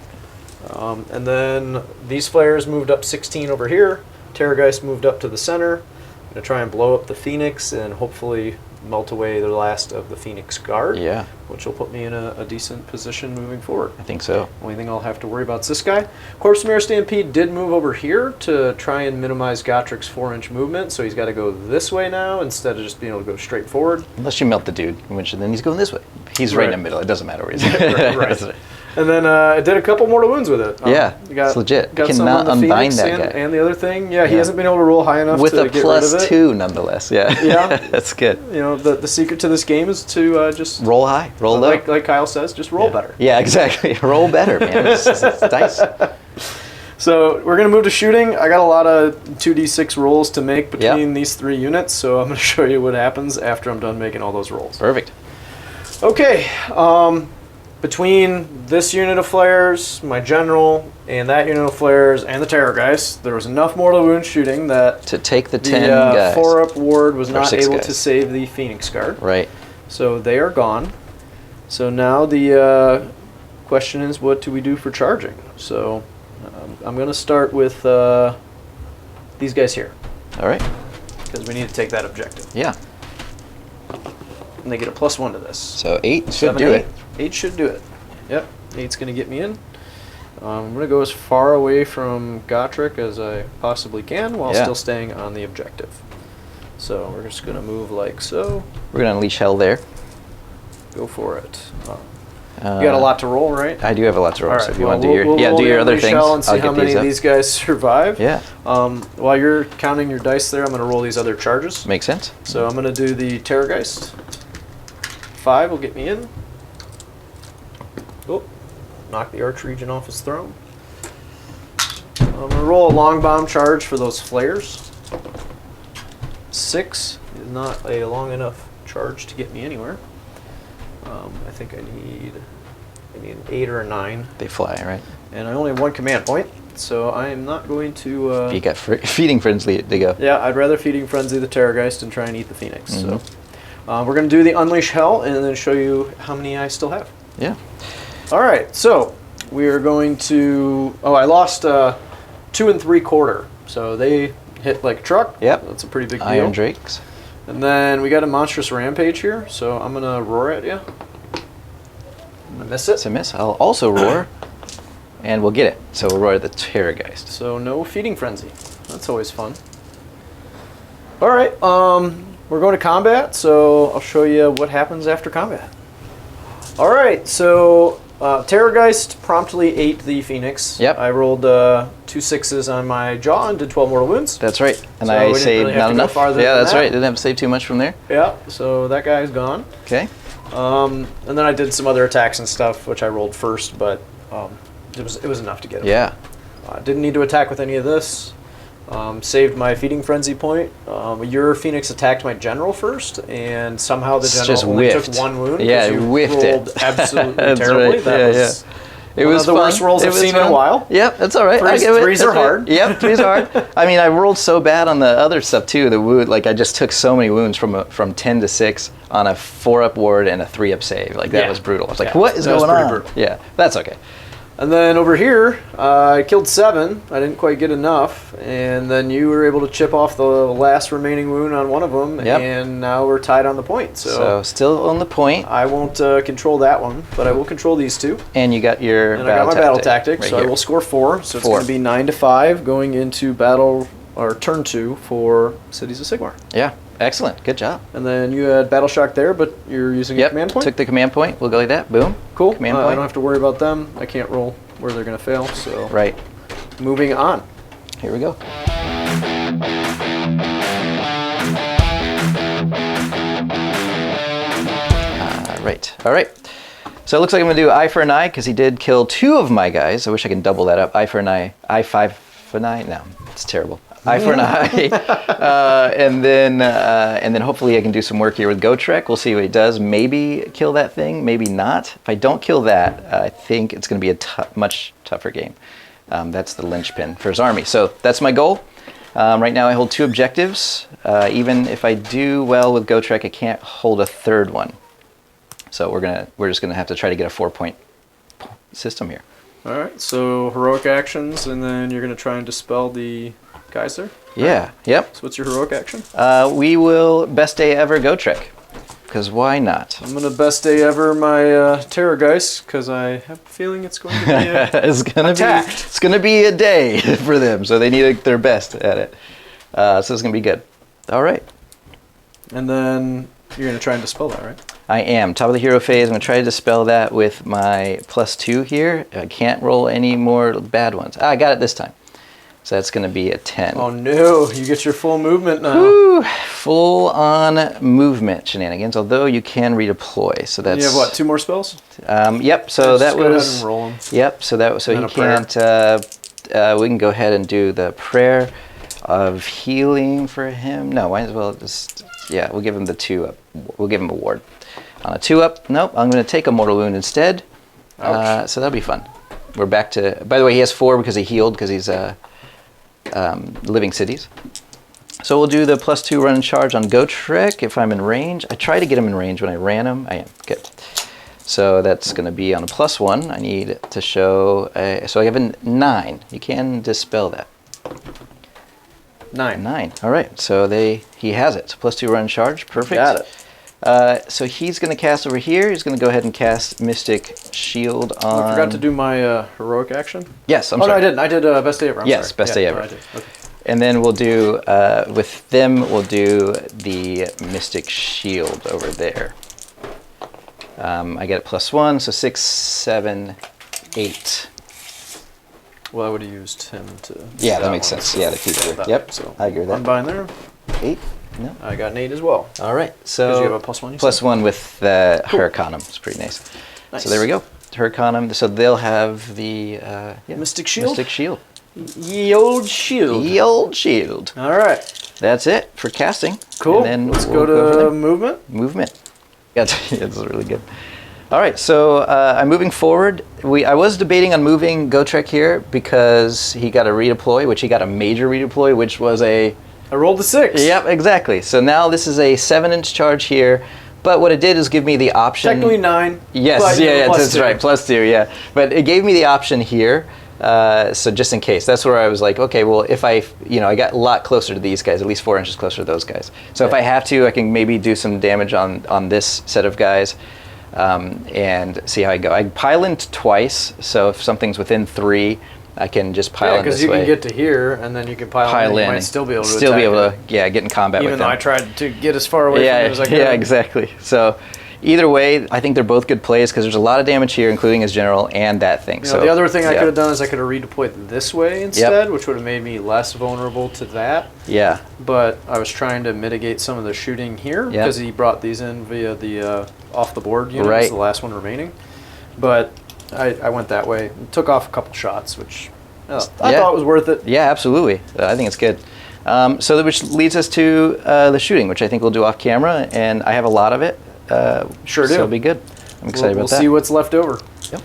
And then these flares moved up 16 over here. Terrorgeist moved up to the center. I'm going to try and blow up the Phoenix and hopefully melt away the last of the Phoenix Guard. Yeah, Which will put me in a decent position moving forward. I think so. Only thing I'll have to worry about is this guy. Corpse Mare Stampede did move over here to try and minimize Gotrik's 4-inch movement, so he's got to go this way now instead of just being able to go straight forward. Unless you melt the dude, which then he's going this way. He's right in Right. the middle. It doesn't matter where he's Right. And then I did a couple mortal wounds with it. Yeah, it's legit. You cannot unbind that guy. And the other thing, he hasn't been able to roll high enough with to a get rid of it. +2, nonetheless. Yeah, yeah, that's good. You know, the secret to this game is to just roll high, roll low. Like Kyle says, just roll better. Yeah, exactly. Roll better, man. It's dice. So we're gonna move to shooting. I got a lot of 2d6 rolls to make between these 3 units, so I'm gonna show you what happens after I'm done making all those rolls. Perfect. Okay, between this unit of flares, my general, and that unit of flares, and the Terrorgeist, there was enough mortal wound shooting that to take the 10 guys. 4-up ward was not able guys. to save the Phoenix Guard. Right. So they are gone. So now the question is, what do we do for charging? So I'm going to start with these guys here. All right. Because we need to take that objective. Yeah. And they get a +1 to this. So 8 should 7, do 8. it. 8 should do it. Yep. 8's going to get me in. I'm going to go as far away from Gotrek as I possibly can while still staying on the objective. So we're just going to move like so. We're going to unleash hell there. Go for it. You got a lot to roll, right? I do have a lot to roll, All so right, if you well, want to do your, we'll do your other things, and see I'll how get many these of up. these guys survive. Yeah. While you're counting your dice there, I'm going to roll these other charges. Makes sense. So I'm going to do the Terrorgeist. 5 will get me in. Oh, knock the Archregent off his throne. I'm going to roll a long bomb charge for those flares. 6 is not a long enough charge to get me anywhere. I think I need an 8 or a 9. They fly, right? And I only have 1 command point, so I am not going to... you got Feeding Frenzy to go. Yeah, I'd rather Feeding Frenzy the Terrorgeist and try and eat the Phoenix. So we're going to do the Unleash Hell and then show you how many I still have. Yeah. All right, so we are going to... Oh, I lost 2 3/4, so they hit like a truck. Yep. That's a pretty big deal. Iron Drakes. And then we got a Monstrous Rampage here, so I'm going to roar at you. I miss it. It's a miss. I'll also roar, and we'll get it. So we'll roar the Terrorgeist. So no Feeding Frenzy. That's always fun. All right, we're going to combat, so I'll show you what happens after combat. All right, so Terrorgeist promptly ate the Phoenix. Yep. I rolled 2 6s on my jaw and did 12 mortal wounds. That's right. And So I we didn't saved really have not to go enough. farther Yeah, than that's that. right. Didn't have to save too much from there. Yeah, so that guy's gone. Okay. And then I did some other attacks and stuff, which I rolled first, but it was enough to get him. Yeah. Didn't need to attack with any of this. Saved my Feeding Frenzy point. Your Phoenix attacked my general first, and somehow the general just only whiffed. took 1 wound. Yeah, you whiffed rolled it. absolutely That's terribly. right. That Yeah, was It one was of the fun. worst rolls It I've was seen in a fun. while. Yep, that's all right. I give it. Threes That's are hard. Yep, 3's hard. I mean, I rolled so bad on the other stuff too. The wound, like I just took so many wounds from 10 to 6 on a 4-up ward and a 3-up save. Like that was brutal. I was like, what is that was going pretty on? brutal. Yeah, that's okay. And then over here, I killed 7. I didn't quite get enough, and then you were able to chip off the last remaining wound on one of them, and now we're tied on the point. So still on the point. I won't control that one, but I will control these 2. And you got your And I got my battle tactic, right so here. I will score 4. So it's 4. going to be 9 to 5 going into battle or turn 2 for Cities of Sigmar. Yeah, excellent. Good job. And then you had Battle Shock there, but you're using a command point. Took the command point. We'll go like that. Boom. Cool. Command I point. don't have to worry about them. I can't roll where they're going to fail. So Right. moving on. Here we go. All right. So it looks like I'm going to do eye for an eye because he did kill 2 of my guys. I wish I can double that up. Eye for an eye. Eye 5 for an eye? No, it's terrible. Eye for an eye. And then hopefully I can do some work here with Gotrek. We'll see what he does. Maybe kill that thing, maybe not. If I don't kill that, I think it's going to be a much tougher game. That's the linchpin for his army. So that's my goal. Right now I hold 2 objectives. Even if I do well with Gotrek, I can't hold a 3rd one. So we're just gonna have to try to get a 4-point system here. All right. So heroic actions, and then you're going to try and dispel the guys there. Yeah. Yep. So what's your heroic action? We will best day ever Gotrek, because why not? I'm going to best day ever my Terrorgeist, because I have a feeling it's going to be it's gonna be a day for them, so they need their best at it. So it's gonna be good. All right. And then you're going to try and dispel that, right? I am. Top of the hero phase. I'm going to try to dispel that with my +2 here. I can't roll any more bad ones. I got it this time. So that's going to be a 10. Oh no, you get your full movement now. Woo! Full on movement shenanigans, although you can redeploy. So that's... You have what, 2 more spells? Yep, so that go was... ahead and roll them. Yep, so he can't... we can go ahead and do the prayer of healing for him. No, might as well just... Yeah, we'll give him the 2 up. We'll give him a ward. On a 2 up, nope, I'm going to take a mortal wound instead. So that'll be fun. We're back to... By the way, he has 4 because he healed, because he's... living cities. So we'll do the +2 run and charge on Go Trek if I'm in range. I try to get him in range when I ran him. I am. Good. So that's going to be on a +1. I need to show... so I have a 9. You can dispel that. 9. All right. So he has it. So +2 run and charge. Perfect. Got it. So he's going to cast over here. He's going to go ahead and cast Mystic Shield on... I forgot to do my heroic action. Yes, I'm sorry. No, I didn't. I did Best Day Ever. I'm yes, sorry. Best Day Ever. I did. Okay. And then we'll do, with them, we'll do the Mystic Shield over there. I get a +1, so 6, 7, 8. Well, I would have used him to... Yeah, that makes sense. Yeah, the keeper. Yep, so I agree with that. I'm buying there. 8? No. I got an 8 as well. All right, so... Because you have a +1, you said? +1 with the Hurricanum. It's pretty nice. So there we go. Hurricanum. So they'll have the... Mystic Shield? Mystic Shield. Ye old shield. Ye old shield. All right. That's it for casting. Cool. And then Let's we'll go to movement. Movement. Yeah, it's really good. All right, so I'm moving forward. I was debating on moving Go Trek here because he got a redeploy, which he got a major redeploy, which was a... I rolled a 6. Yep, exactly. So now this is a 7-inch charge here. But what it did is give me the option... Technically 9. Yes, yeah, that's right, +2, yeah. But it gave me the option here. So just in case, that's where I was like, okay, well, if I got a lot closer to these guys, at least 4 inches closer to those guys. So if I have to, I can maybe do some damage on this set of guys and see how I go. I pile in twice, so if something's within 3, I can just pile in this way. because you can get to here, and then you can pile in. You might still be able to get in combat with them. Even though I tried to get as far away from it as I could. Yeah, exactly. So either way, I think they're both good plays because there's a lot of damage here, including his general and that thing. So the other thing I could have done is I could have redeployed this way instead, which would have made me less vulnerable to that. Yeah. But I was trying to mitigate some of the shooting here because he brought these in via the off the board unit. Right. The last one remaining. But I went that way. Took off a couple shots, which I thought was worth it. Yeah, absolutely. I think it's good. Which leads us to the shooting, which I think we'll do off camera, and I have a lot of it. Sure do. So it'll be good. I'm excited about that. We'll see what's left over. Yep.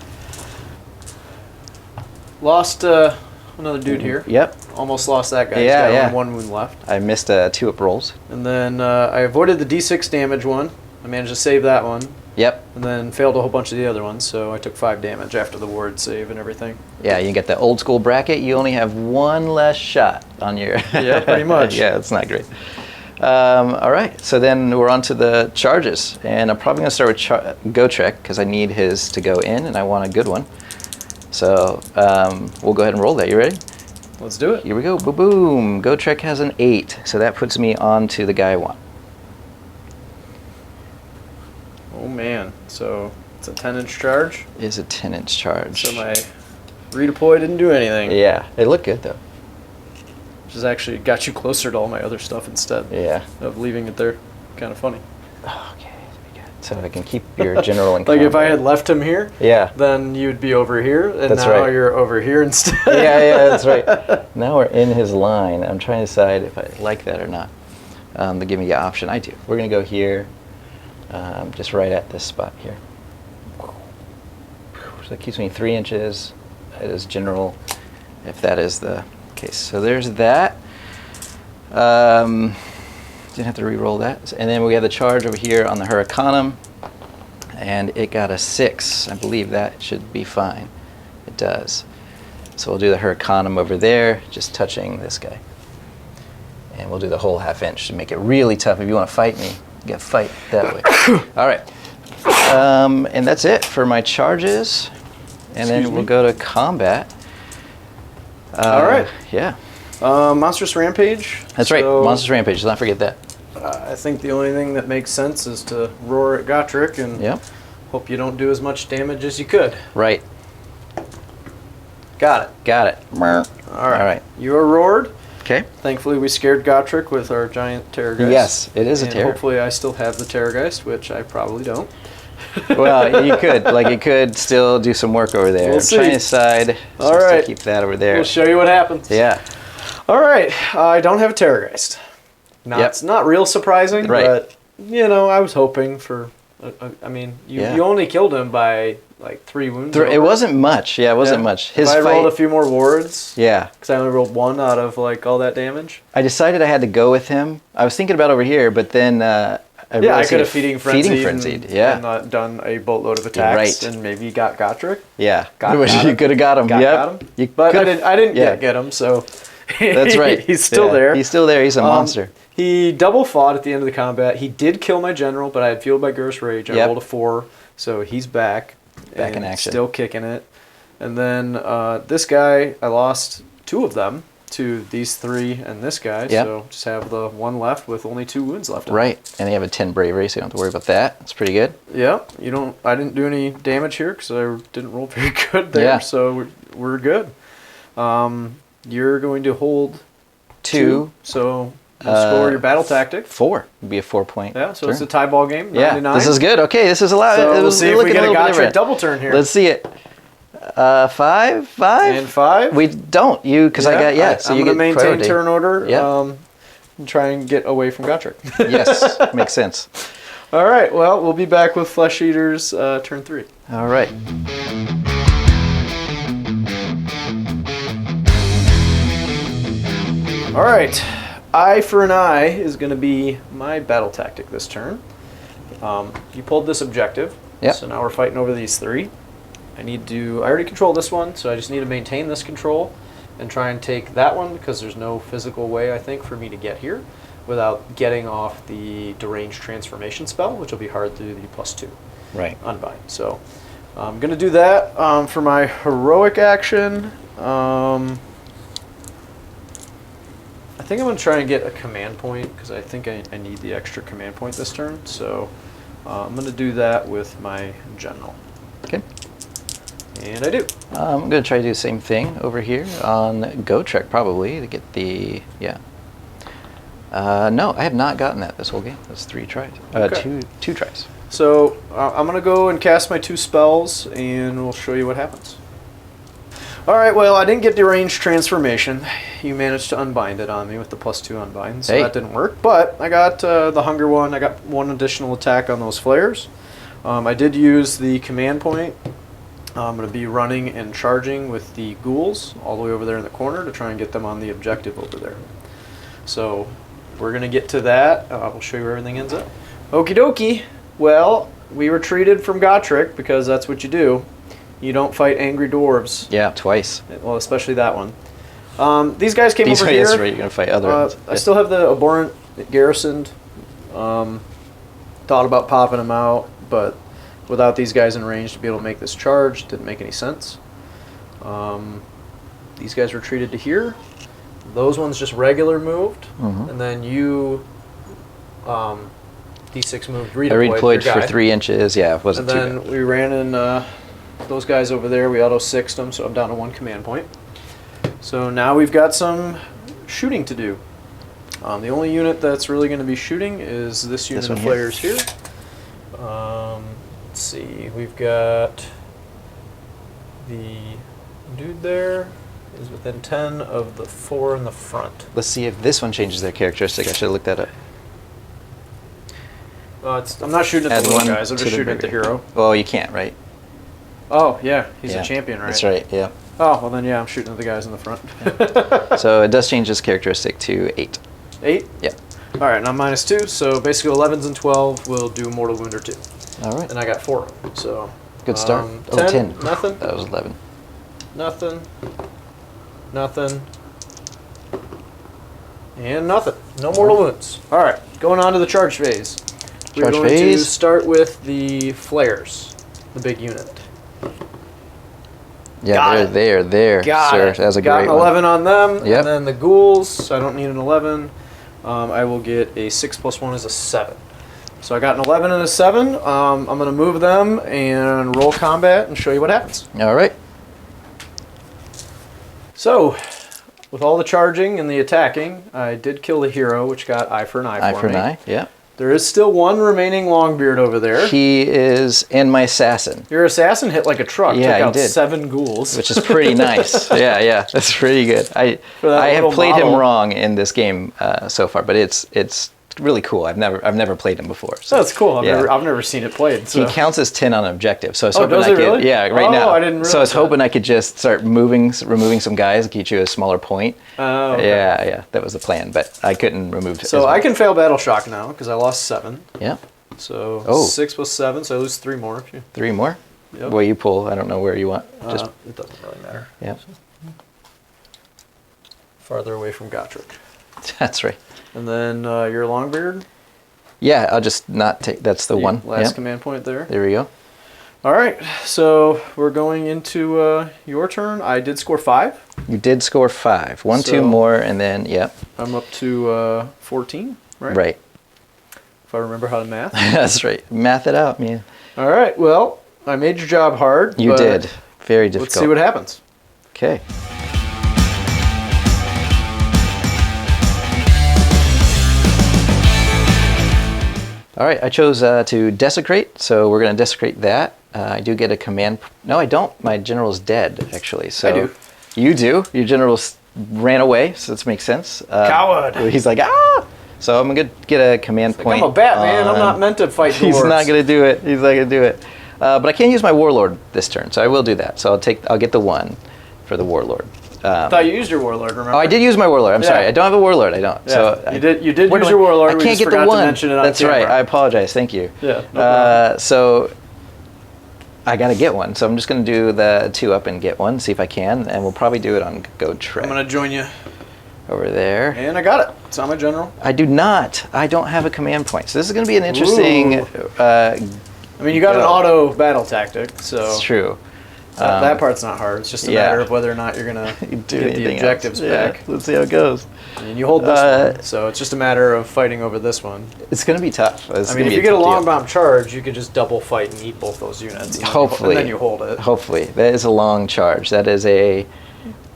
Lost another dude here. Yep. Almost lost that guy. Yeah, He's got one wound left. I missed 2 up rolls. And then I avoided the D6 damage one. I managed to save that one. Yep. And then failed a whole bunch of the other ones, so I took 5 damage after the ward save and everything. Yeah, you get the old school bracket. You only have 1 less shot on your... Yeah, pretty much. Yeah, it's not great. All right, so then we're on to the charges. And I'm probably going to start with Go Trek because I need his to go in, and I want a good one. So we'll go ahead and roll that. You ready? Let's do it. Here we go. Boom, boom. Go Trek has an 8, so that puts me on to the guy I want. Oh, man. So it's a 10-inch charge? It is a 10-inch charge. So my redeploy didn't do anything. Yeah, it looked good, though. Which has actually got you closer to all my other stuff instead. Yeah. Of leaving it there. Kind of funny. Okay, so I can keep your general in Like if I had left him here, then you'd be over here, and now you're over here instead. Yeah, that's right. Now we're in his line. I'm trying to decide if I like that or not. They give me the option. I do. We're going to go here, just right at this spot here. So that keeps me 3 inches. It is general, if that is the case. So there's that. Didn't have to re-roll that. And then we have the charge over here on the Hurricanum, and it got a 6. I believe that should be fine. It does. So we'll do the Hurricanum over there, just touching this guy. And we'll do the whole half-inch to make it really tough. If you want to fight me, you got to fight that way. All right. And that's it for my charges. And then we'll go to combat. All right. Yeah. Monstrous Rampage. That's right. Monstrous Rampage. Let's not forget that. I think the only thing that makes sense is to roar at Gotrek and Yep. hope you don't do as much damage as you could. Right. Got it. Got it. All right. All right. You are roared. Okay. Thankfully, we scared Gotrek with our giant Terrorgeist. Yes, it is a and terror. hopefully I still have the Terrorgeist, which I probably don't. Well, you could. Like, it could still do some work over there. We'll see. China's side. All so right. Keep that over there. We'll show you what happens. Yeah. All right. I don't have a Terrorgeist. Now, Yep. it's not real surprising, Right. but, you know, I was hoping for... I mean, you only killed him by, like, 3 wounds. It wasn't much. Yeah, it wasn't much. If I rolled a few more wards... Yeah. Because I only rolled 1 out of, like, all that damage. I decided I had to go with him. I was thinking about over here, but then I I could have feeding frenzied. And done a boatload of attacks. Right. And maybe got Gotrek. Yeah. Got You could have got him. Got him. But I didn't get him, so... That's right. He's still there. He's still there. He's a monster. He double fought at the end of the combat. He did kill my general, but I had fueled by Gerst Rage. I rolled a 4, so he's back. Back in action. Still kicking it. And then this guy, I lost 2 of them to these 3 and this guy. Yep. So just have the 1 left with only 2 wounds left. Right. And they have a 10 bravery, so you don't have to worry about that. That's pretty good. Yeah. I didn't do any damage here because I didn't roll very good there. Yeah. So we're good. You're going to hold 2. So you'll score your battle tactic. 4 would be a 4-point. Yeah, so turn. it's a tie ball game. Yeah, 99. this is good. Okay, this is a lot. So we'll see if we get a Gotrek different. double turn here. Let's see it. 5. And 5. We don't. You I got so I'm you going to get maintain priority. turn order. Yeah. And try and get away from Gotrek. Yes, makes sense. All right. Well, we'll be back with Flesheater's turn 3. All right. All right. Eye for an eye is going to be my battle tactic this turn. You pulled this objective. Yep. So now we're fighting over these 3. I already control this one, so I just need to maintain this control and try and take that one because there's no physical way, I think, for me to get here without getting off the deranged transformation spell, which will be hard through the +2 Right. unbind. So I'm going to do that for my heroic action. I think I'm going to try and get a command point because I think I need the extra command point this turn. So I'm going to do that with my general. Okay. And I do. I'm going to try to do the same thing over here on Gotrek probably to get the, no, I have not gotten that this whole game. That's 3 tries. Okay. Two tries. So I'm going to go and cast my 2 spells and we'll show you what happens. All right, well, I didn't get deranged transformation. You managed to unbind it on me with the +2 unbind, so that didn't work. But I got the hunger one. I got 1 additional attack on those flares. I did use the command point. I'm going to be running and charging with the ghouls all the way over there in the corner to try and get them on the objective over there. So we're going to get to that. We'll show you where everything ends up. Okie dokie. Well, we retreated from Gotrek because that's what you do. You don't fight angry dwarves. Yeah, twice. Well, especially that one. These guys came over here. That's right, you're going to fight other ones. I still have the abhorrent garrisoned. Thought about popping them out, but without these guys in range to be able to make this charge, didn't make any sense. These guys retreated to here. Those ones just regular moved, and then you, D6 moved, redeployed. I redeployed your for guy. 3 inches. Yeah, it wasn't too And then we ran in those guys over there. We auto-6'd them, so I'm down to 1 command point. So now we've got some shooting to do. The only unit that's really going to be shooting is this unit of flares here. Let's see, we've got the dude there is within 10 of the 4 in the front. Let's see if this one changes their characteristic. I should have looked that up. I'm not shooting at the little guys, I'm just shooting at the hero. Oh, you can't, right? Oh, yeah, he's a champion, right? That's right, yeah. Oh, well then, yeah, I'm shooting at the guys in the front. So it does change this characteristic to 8. 8? Yeah. All right, now -2, so basically 11s and 12 will do mortal wound or 2. All right. And I got 4, so... Good start. 10, nothing. That was 11. Nothing. Nothing. And nothing. No mortal wounds. All right, going on to the charge phase. We're going to start with the flares, the big unit. Yeah, they're there, sir. That's a Got great an 11 on them, Yep. and then the ghouls. I don't need an 11. I will get a 6+1 is a 7. So I got an 11 and a 7. I'm going to move them and roll combat and show you what happens. All right. So, with all the charging and the attacking, I did kill the hero, which got eye for an eye for me. Eye for an eye, yeah. There is still one remaining Longbeard over there. He is, and my assassin. Your assassin hit like a truck. Yeah, took out he did. 7 ghouls. Which is pretty nice. Yeah, that's pretty good. I have played him wrong in this game so far, but it's really cool. I've never played him before. So that's cool. I've never seen it played. So. He counts as 10 on objective. So I was hoping I could. Really? Yeah, right now. I didn't realize so I was hoping I could just start removing some guys and get you a smaller point. Oh. Okay. Yeah. That was the plan, but I couldn't remove. So I can fail battle shock now because I lost 7. Yeah. So 6 plus 7, so I lose 3 more. 3 more. Yep. Well, you pull. I don't know where you want. Just it doesn't really matter. Yeah. Farther away from Gotrek. That's right. And then your Longbeard. Yeah, I'll just not take. That's the one. Last command point there. There we go. All right, so we're going into your turn. I did score 5. You did score 5. 1, 2 more, and then yep. I'm up to 14. Right. Right. If I remember how to math. That's right. Math it out, man. All right. Well, I made your job hard. You did. Very difficult. Let's see what happens. Okay. All right, I chose to desecrate, so we're going to desecrate that. I do get a command. No, I don't. My general's dead, actually. So I do. You do. Your general ran away, so this makes sense. Coward. He's like, ah! So I'm going to get a command point. I'm a Batman. I'm not meant to fight dwarves. He's not going to do it. He's not going to do it. But I can't use my warlord this turn, so I will do that. So I'll get the 1 for the warlord. I thought you used your warlord, remember? Oh, I did use my warlord. I'm sorry. I don't have a warlord. I don't. Yeah. So you did use your warlord. I can't get the 1. That's right. I apologize. Thank you. Yeah. No problem. So I got to get 1. So I'm just going to do the 2 up and get 1, see if I can, and we'll probably do it on Go Trek. I'm going to join you. Over there. And I got it. It's on my general. I do not. I don't have a command point. So this is going to be an interesting... I mean, you got an auto battle tactic, so... It's true. That part's not hard. It's just a matter of whether or not you're going to get the objectives back. Let's see how it goes. And you hold this one, so it's just a matter of fighting over this one. It's going to be tough. I mean, if you get a long bomb charge, you could just double fight and eat both those units. And Hopefully. And then you hold it. Hopefully. That is a long charge. That is a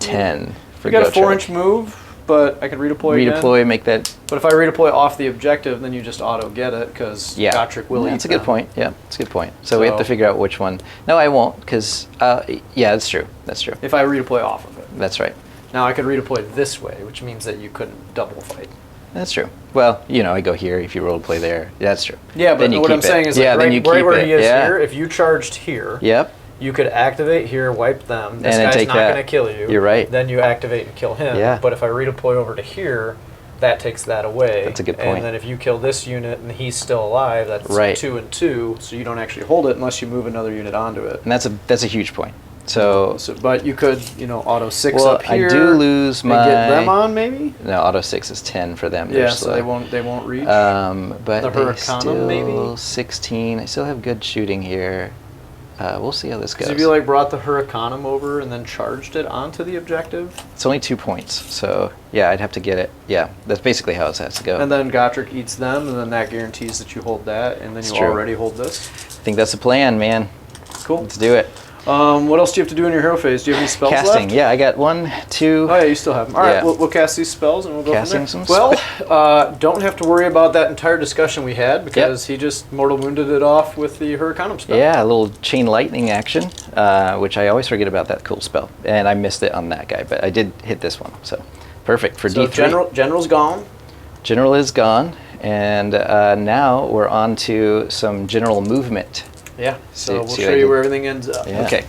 10 for You got a Go 4-inch move, but I could redeploy again. Make that... But if I redeploy off the objective, then you just auto get it, because Gotrek will eat That's a good point. Yeah, that's a good point. So we have to figure out which one. No, I won't, because... yeah, that's true. That's true. If I redeploy off of it. That's right. Now I could redeploy this way, which means that you couldn't double fight. That's true. Well, I go here. If you roll to play there, that's true. Yeah, but what I'm saying is, like, right where he is here, if you charged here, you could activate here, wipe them. This guy's not going to kill you. You're right. Then you activate and kill him. Yeah. But if I redeploy over to here, that takes that away. That's a good point. And then if you kill this unit and he's still alive, that's 2 and 2, so you don't actually hold it unless you move another unit onto it. And that's a huge point. So but you could, auto 6 up here. I do lose my... get them on, maybe? No, auto 6 is 10 for them. Yeah, so they won't reach. But the Hurricanum, maybe? 16. I still have good shooting here. We'll see how this goes. If you brought the Hurricanum over and then charged it onto the objective? It's only 2 points, so yeah, I'd have to get it. Yeah, that's basically how it has to go. And then Gotrek eats them, and then that guarantees that you hold that, and then you already hold this. I think that's the plan, man. Cool. Let's do it. What else do you have to do in your hero phase? Do you have any spells Casting. left? Yeah, I got 1, 2. Oh yeah, you still have them. All right, we'll cast these spells and we'll go Casting from there. some Well, don't have to worry about that entire discussion we had because he just mortal wounded it off with the Hurricanum spell. Yeah, a little chain lightning action, which I always forget about that cool spell, and I missed it on that guy, but I did hit this one, so perfect for D3. General's gone. General is gone, and now we're on to some general movement. Yeah, so we'll show you where everything ends up. Yeah. Okay.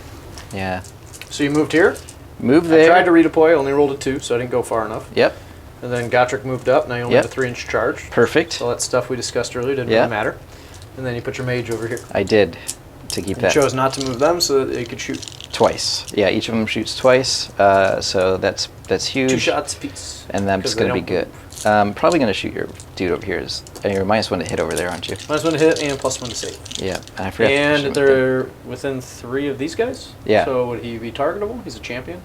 Yeah. So you moved here? Moved there. I tried to redeploy, only rolled a 2, so I didn't go far enough. Yep. And then Gotrek moved up, now you only have a 3-inch charge. Perfect. So that stuff we discussed earlier didn't really matter. And then you put your mage over here. I did, to keep that. You chose not to move them so that they could shoot. Twice. Yeah, each of them shoots twice, so that's huge. 2 shots apiece. And that's going to be good. Probably going to shoot your dude over here. You're -1 to hit over there, aren't you? -1 to hit and +1 to save. Yeah, I forgot. And they're within 3 of these guys? Yeah. So would he be targetable? He's a champion?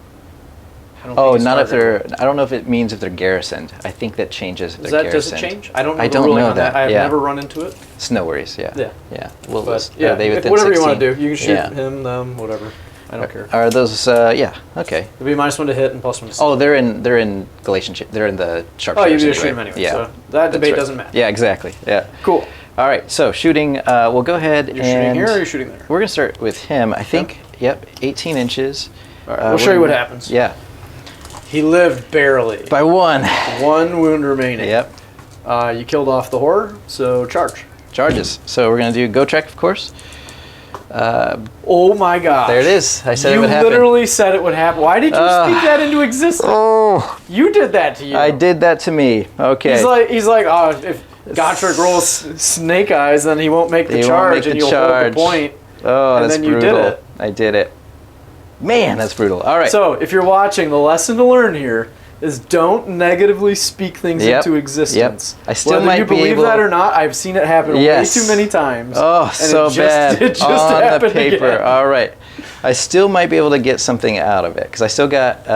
I don't think Oh, he not if started. they're. I don't know if it means if they're garrisoned. I think that changes if Does they're that does garrisoned. it change? I don't know I the don't ruling know on that. I've yeah. never run into it. It's no worries. Yeah. Yeah. Yeah. We'll But list. yeah, Are they within whatever 16? you want to do, you can shoot Yeah. him, them, whatever. I don't care. Are those? Yeah. Okay. It'll be -1 to hit and +1 to steal. Oh, they're in Galatian. They're in the sharpshooters. Oh, you just anyway. shoot him anyway. Yeah. So that That's debate right. doesn't matter. Yeah. Exactly. Yeah. Cool. All right. So shooting. We'll go ahead You're and shooting here or you're shooting there? we're gonna start with him. I think. Yep. 18 inches. All right, we'll show you what happens. Yeah. He lived barely. By 1. 1 wound remaining. Yep. You killed off the horror, so charge. Charges. So we're gonna do go track, of course. Oh my gosh. There it is. I said you it would happen. literally said it would happen. Why did you speak that into existence? Oh, You did that to you. I did that to me. Okay. He's like, oh, if Gottschalk rolls snake eyes, then he won't make the He won't charge, make the and you'll charge. hold the point. Oh, and that's then you brutal. did it. I did it. Man, that's brutal. All right. So, if you're watching, the lesson to learn here is don't negatively speak things Yep. into existence. Yep. I still Whether might you be believe able- that or not, I've seen it happen Yes. way too many times. Oh, and so it just, bad. It just on the happened paper. again. All right. I still might be able to get something out of it because I still got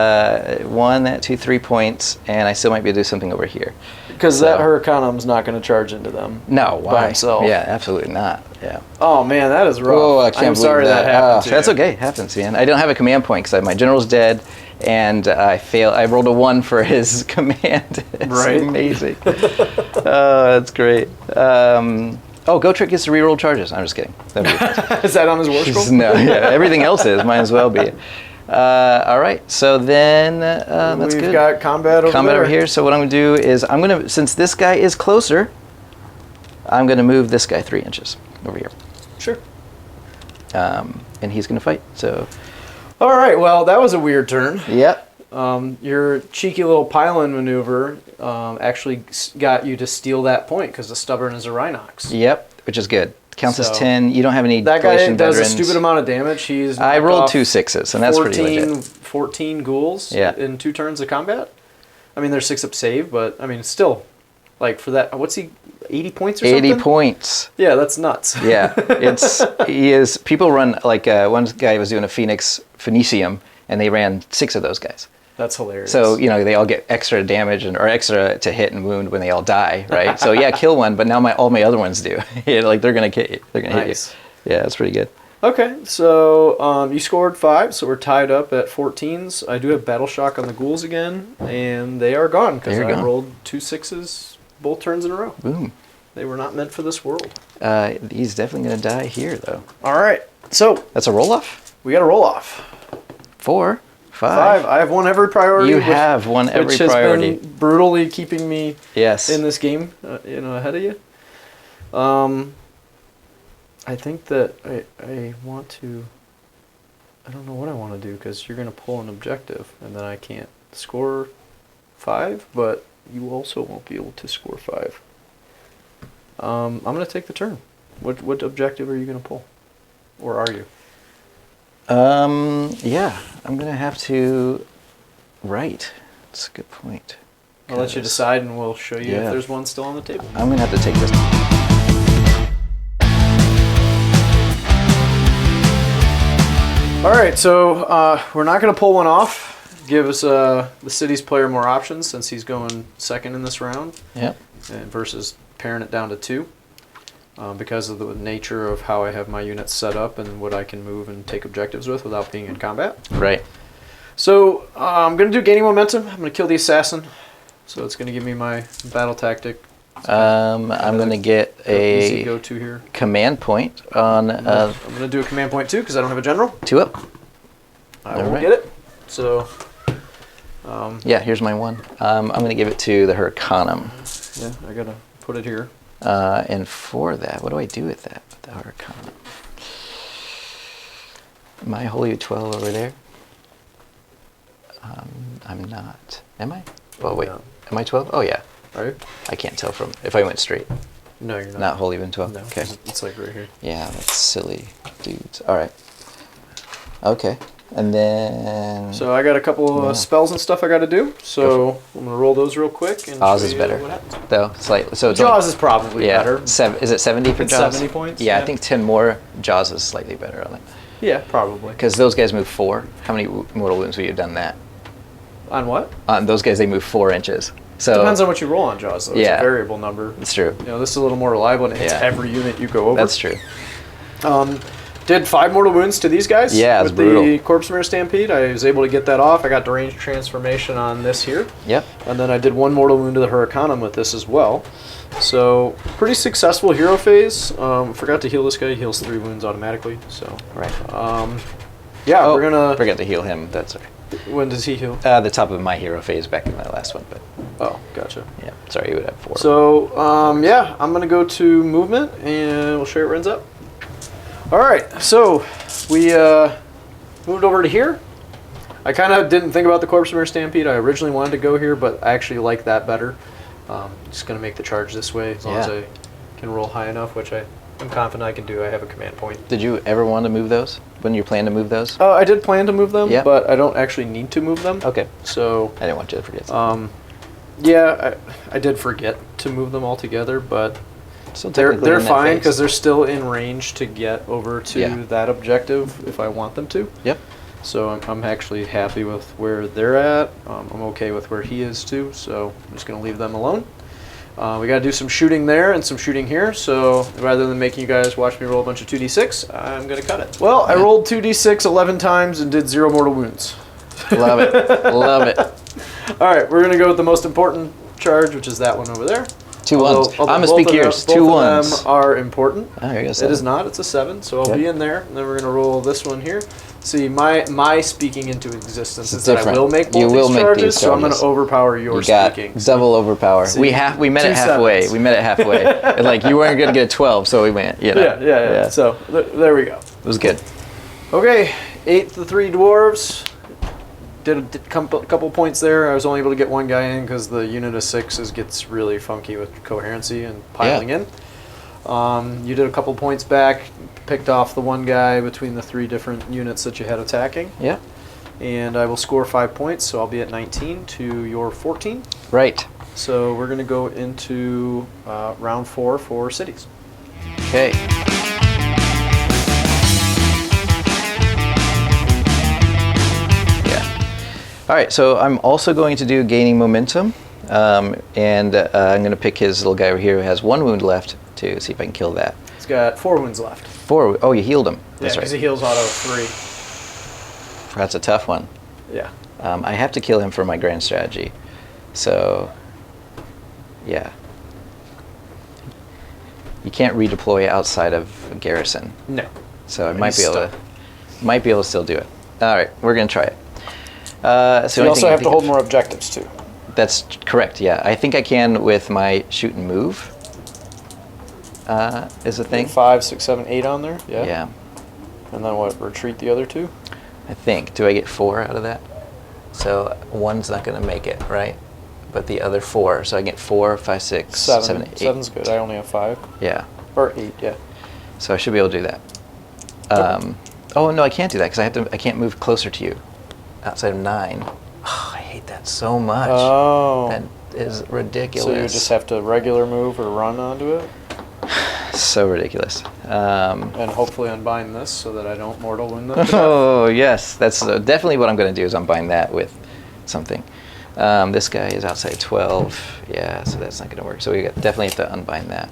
1, 2, 3 points, and I still might be able to do something over here. Because So- that Huracanum's not going to charge into them. No, why? himself. Yeah, absolutely not. Yeah. Oh man, that is rough. Oh, I can't I'm believe sorry that happened. to That's you. okay. It happens, man. I don't have a command point because my general's dead, and I failed. I rolled a 1 for his command. It's Right. amazing. Oh, that's great. Go trick gets to reroll charges. I'm just kidding. That'd be- Is that on his war scroll? no, yeah, everything else is. Might as well be. All right. So then that's We've good. got combat over Combat there. over here. So what I'm gonna do is since this guy is closer, I'm gonna move this guy 3 inches over here. Sure. And he's going to fight. So, All right. Well, that was a weird turn. yep. Your cheeky little pylon maneuver actually got you to steal that point because the stubborn is a Rhinox. Yep, which is good. Counts as So, 10. You don't have any That guy Galatian does veterans. a stupid amount of damage. He's I knocked rolled off 2 6s, and that's pretty legit. 14 ghouls Yeah. in 2 turns of combat. I mean, there's 6 up save, but I mean, still, like for that, what's he, 80 points or 80 something? points. Yeah, that's nuts. Yeah, he is. People run like one guy was doing a Phoenix Phoenicium, and they ran 6 of those guys. That's hilarious. So they all get extra damage or extra to hit and wound when they all die, right? So yeah, kill one, but now all my other ones do. Like they're gonna hit you. They're gonna Nice. hit you. Yeah, that's pretty good. Okay, so you scored 5, so we're tied up at 14s. I do have Battle Shock on the ghouls again, and they are gone because They're I gone. rolled 2 6s both turns in a row. Boom. They were not meant for this world. He's definitely gonna die here though. All right, so That's a roll off. we got a roll off. 4, 5. I have won every priority. You have won every which has priority. been brutally keeping me Yes. in this game, ahead of you. I think that I want to. I don't know what I want to do because you're going to pull an objective, and then I can't score 5, but you also won't be able to score 5. I'm going to take the turn. What objective are you going to pull, or are you? Yeah, I'm gonna have to write. That's a good point. I'll let you 'Cause decide, and we'll show you Yeah. if there's one still on the table. I'm gonna have to take this. All right, so we're not going to pull one off. Give us the city's player more options since he's going second in this round, Yep. versus paring it down to 2, because of the nature of how I have my units set up and what I can move and take objectives with without being in combat. Right. So I'm going to do gaining momentum. I'm going to kill the assassin, so it's going to give me my battle tactic. I'm gonna get Easy a go-to here. command point on I'm going to do a command point too because I don't have a general. 2 up. I All will right. get it. So Yeah, here's my 1. I'm gonna give it to the Huracanum. yeah, I got to put it here. And for that, what do I do with that? With the Huracanum. Am I holding 12 over there? I'm not. Am I? Oh wait. No. Am I 12? Oh yeah. Are you? I can't tell from if I went straight. No, you're not. Not whole even 12. No, Okay. it's like right here. Yeah, that's silly dudes. All right. Okay. And then So I got a couple Yeah. spells and stuff I got to do. So I'm gonna roll those real quick. And Oz show is you better. What happens. though. Slightly. So it's Jaws is probably yeah. better. Is it 70 for It's Jaws? 70 points, Yeah, yeah. I think 10 more. Jaws is slightly better on it. Yeah, probably. Because those guys move 4. How many mortal wounds would you have done that? On what? On those guys, they move 4 inches. So Depends on what you roll on Jaws, though. Yeah. It's a variable number. It's true. You know, this is a little more reliable, and it hits Yeah. every unit you go over. That's true. Did 5 mortal wounds to these guys. Yeah, it was with brutal. the Corpse Mirror Stampede. I was able to get that off. I got deranged transformation on this here. Yep. And then I did 1 mortal wound to the Huracanum with this as well. So pretty successful hero phase. Forgot to heal this guy. He heals 3 wounds automatically. So Right. yeah, Oh, we're gonna. forget to heal him. That's all right. When does he heal? The top of my hero phase back in my last one, but Oh, gotcha. yeah. Sorry, you would have 4. So yeah, I'm gonna go to movement, and we'll show you what ends up. All right, so we moved over to here. I kind of didn't think about the Corpse Mirror Stampede. I originally wanted to go here, but I actually like that better. Just going to make the charge this way as long as I can roll high enough, which I'm confident I can do. I have a command point. Did you ever want to move those? When you plan to move those? I did plan to move them, Yeah. but I don't actually need to move them. Okay. So I didn't want you to forget. yeah, I did forget to move them altogether, but So they're technically in that fine phase. because they're still in range to get over to Yeah. that objective if I want them to. Yep. So I'm actually happy with where they're at. I'm okay with where he is too, so I'm just going to leave them alone. We got to do some shooting there and some shooting here, so rather than making you guys watch me roll a bunch of 2d6, I'm going to cut it. Well, I rolled 2d6 11 times and did 0 mortal wounds. Love it. Love it. All right, we're going to go with the most important charge, which is that one over there. 2 ones. I'm going to both speak of them- yours. both 2 of ones. them are important. Oh, here you go. It 7. is not. It's a 7, so I'll Yep. be in there. And then we're going to roll this one here. See, my speaking into existence is that I different. will make both You will these make charges, these so I'm going to charges. overpower your You got speaking. double overpower. See, we met 2 it halfway. sevens. We met it halfway. And, like, you weren't going to get a 12, so we went. You know. Yeah. So there we go. It was good. Okay, 8 the 3 dwarves. Did a couple points there. I was only able to get 1 guy in because the unit of 6 gets really funky with coherency and piling in. You did a couple points back, picked off the 1 guy between the 3 different units that you had attacking. Yeah. And I will score 5 points, so I'll be at 19 to your 14. Right. So we're going to go into round 4 for cities. Okay. All right, so I'm also going to do gaining momentum, and I'm going to pick his little guy over here who has 1 wound left to see if I can kill that. He's got 4 wounds left. 4. Oh, you healed him. That's Yeah, because right. he heals auto 3. That's a tough one. Yeah. I have to kill him for my grand strategy, so yeah. You can't redeploy outside of a garrison, No. so I No, might he's be able to still do it. All right, we're gonna try it. So You also have to hold more objectives too. That's correct. Yeah, I think I can with my shoot and move. Is a thing. 5, 6, 7, 8 on there. Yeah. Yeah, And then what? Retreat the other 2. I think. Do I get 4 out of that? So 1's not gonna make it, right? But the other 4, so I get 4, 5, 6, 7, 8. 7's good. I only have 5 Yeah. or 8. Yeah. So I should be able to do that. Oh no, I can't do that because I can't move closer to you, outside of 9. Oh, I hate that so much. Oh. That is ridiculous. So you just have to regular move or run onto it, So ridiculous. and hopefully unbind this so that I don't mortal wound them. to death. Oh yes, that's definitely what I'm going to do is unbind that with something. This guy is outside 12. Yeah, so that's not going to work. So we definitely have to unbind that.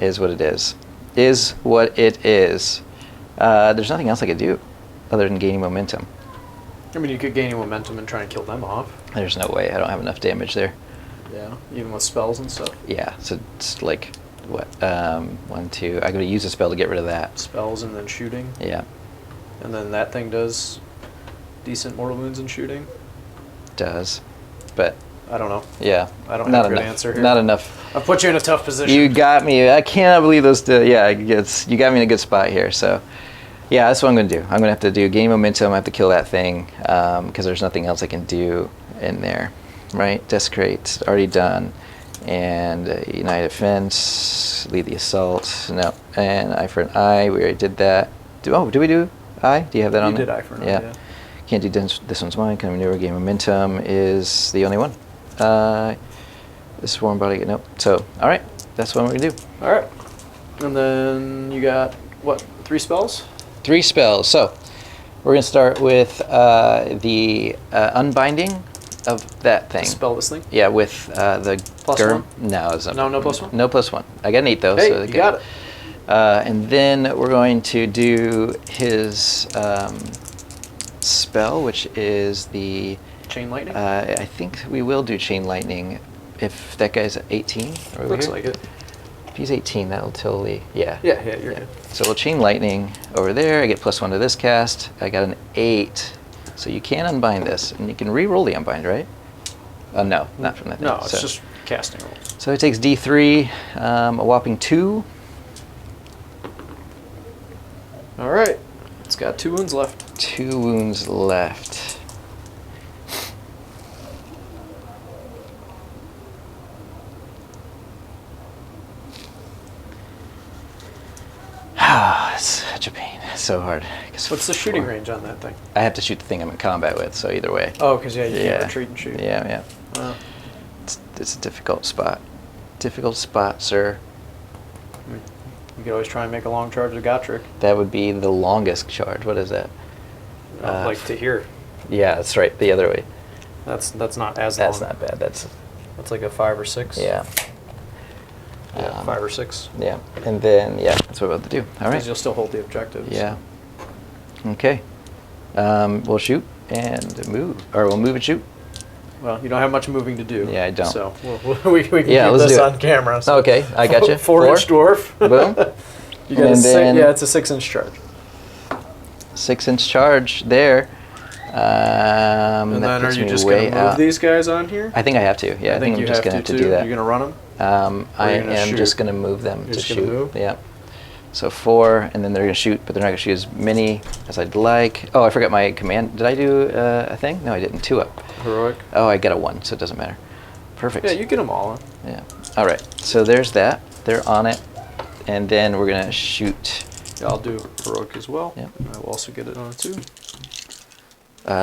Is what it is. Is what it is. There's nothing else I could do other than gaining momentum. I mean, you could gain momentum and try and kill them off. There's no way. I don't have enough damage there. Yeah. Even with spells and stuff. Yeah, so it's like, what? 1, 2. I'm going to use a spell to get rid of that. Spells and then shooting, Yeah, and then that thing does decent mortal wounds and shooting. does. But, I don't know. yeah. I don't not have a good enough. answer here. Not enough. I've put you in a tough position. You got me. I cannot believe those. Yeah, you got me in a good spot here. So, yeah, that's what I'm going to do. I'm going to have to do gain momentum. I have to kill that thing because there's nothing else I can do in there. Right? Desecrate, already done. And United Defense, lead the assault. No. And eye for an eye. We already did that. Did we do eye? Do you have that on You there? did eye for an eye, yeah. Can't do this one's mine. Can maneuver, gain momentum is the only one. This warm body, nope. So, all right, that's what we're gonna do. All right. And then you got, what, 3 spells? 3 spells. So, We're going to start with the unbinding of that thing. Spell this thing? Yeah, with the Plus Gurm. one? No, it's not. No +1? No +1. I got an 8 though. Hey, so you got it. And then we're going to do his spell, which is the... Chain lightning? I think we will do Chain Lightning if that guy's 18. Looks like it. If he's 18, that'll totally... Yeah. Yeah, you're good. So we'll Chain Lightning over there. I get +1 to this cast. I got an 8. So you can unbind this, and you can re-roll the unbind, right? No, not from that thing. No, it's just casting rolls. So it takes D3, a whopping 2. All right. It's got 2 wounds left. 2 wounds left. It's such a pain. It's so hard. What's the shooting range on that thing? I have to shoot the thing I'm in combat with, so either way. Oh, because you can't retreat and shoot. Yeah. Wow. It's a difficult spot. Difficult spot, sir. You could always try and make a long charge with Gotrek. That would be the longest charge. What is that? Like to here. Yeah, that's right. The other way. That's not as That's long. not bad. That's like a 5 or 6. yeah. Yeah, 5 or 6. Yeah, and then that's what we're about to do. All Because right. you'll still hold the objectives. Yeah. Okay. We'll shoot and move, or we'll move and shoot. Well, you don't have much moving to do. Yeah, I don't. So we can Yeah, keep let's this do it. on camera. So. Okay, I got you. 4-inch dwarf. Boom. You got And then- yeah, it's a 6-inch charge. 6-inch charge there. And then are you just going to move these guys on here? I think I have to. Yeah, I think I'm just going to have to do that. You're going to run them? I you're gonna am shoot? just going to move them You're to just shoot. gonna move? Yeah. So 4, and then they're going to shoot, but they're not going to shoot as many as I'd like. Oh, I forgot my command. Did I do a thing? No, I didn't. 2 up. Heroic? Oh, I got a 1, so it doesn't matter. Perfect. Yeah, you get them all on. Yeah. All right. So there's that. They're on it, and then we're going to shoot. Yeah, I'll do heroic as well. Yep. I will also get it on it too.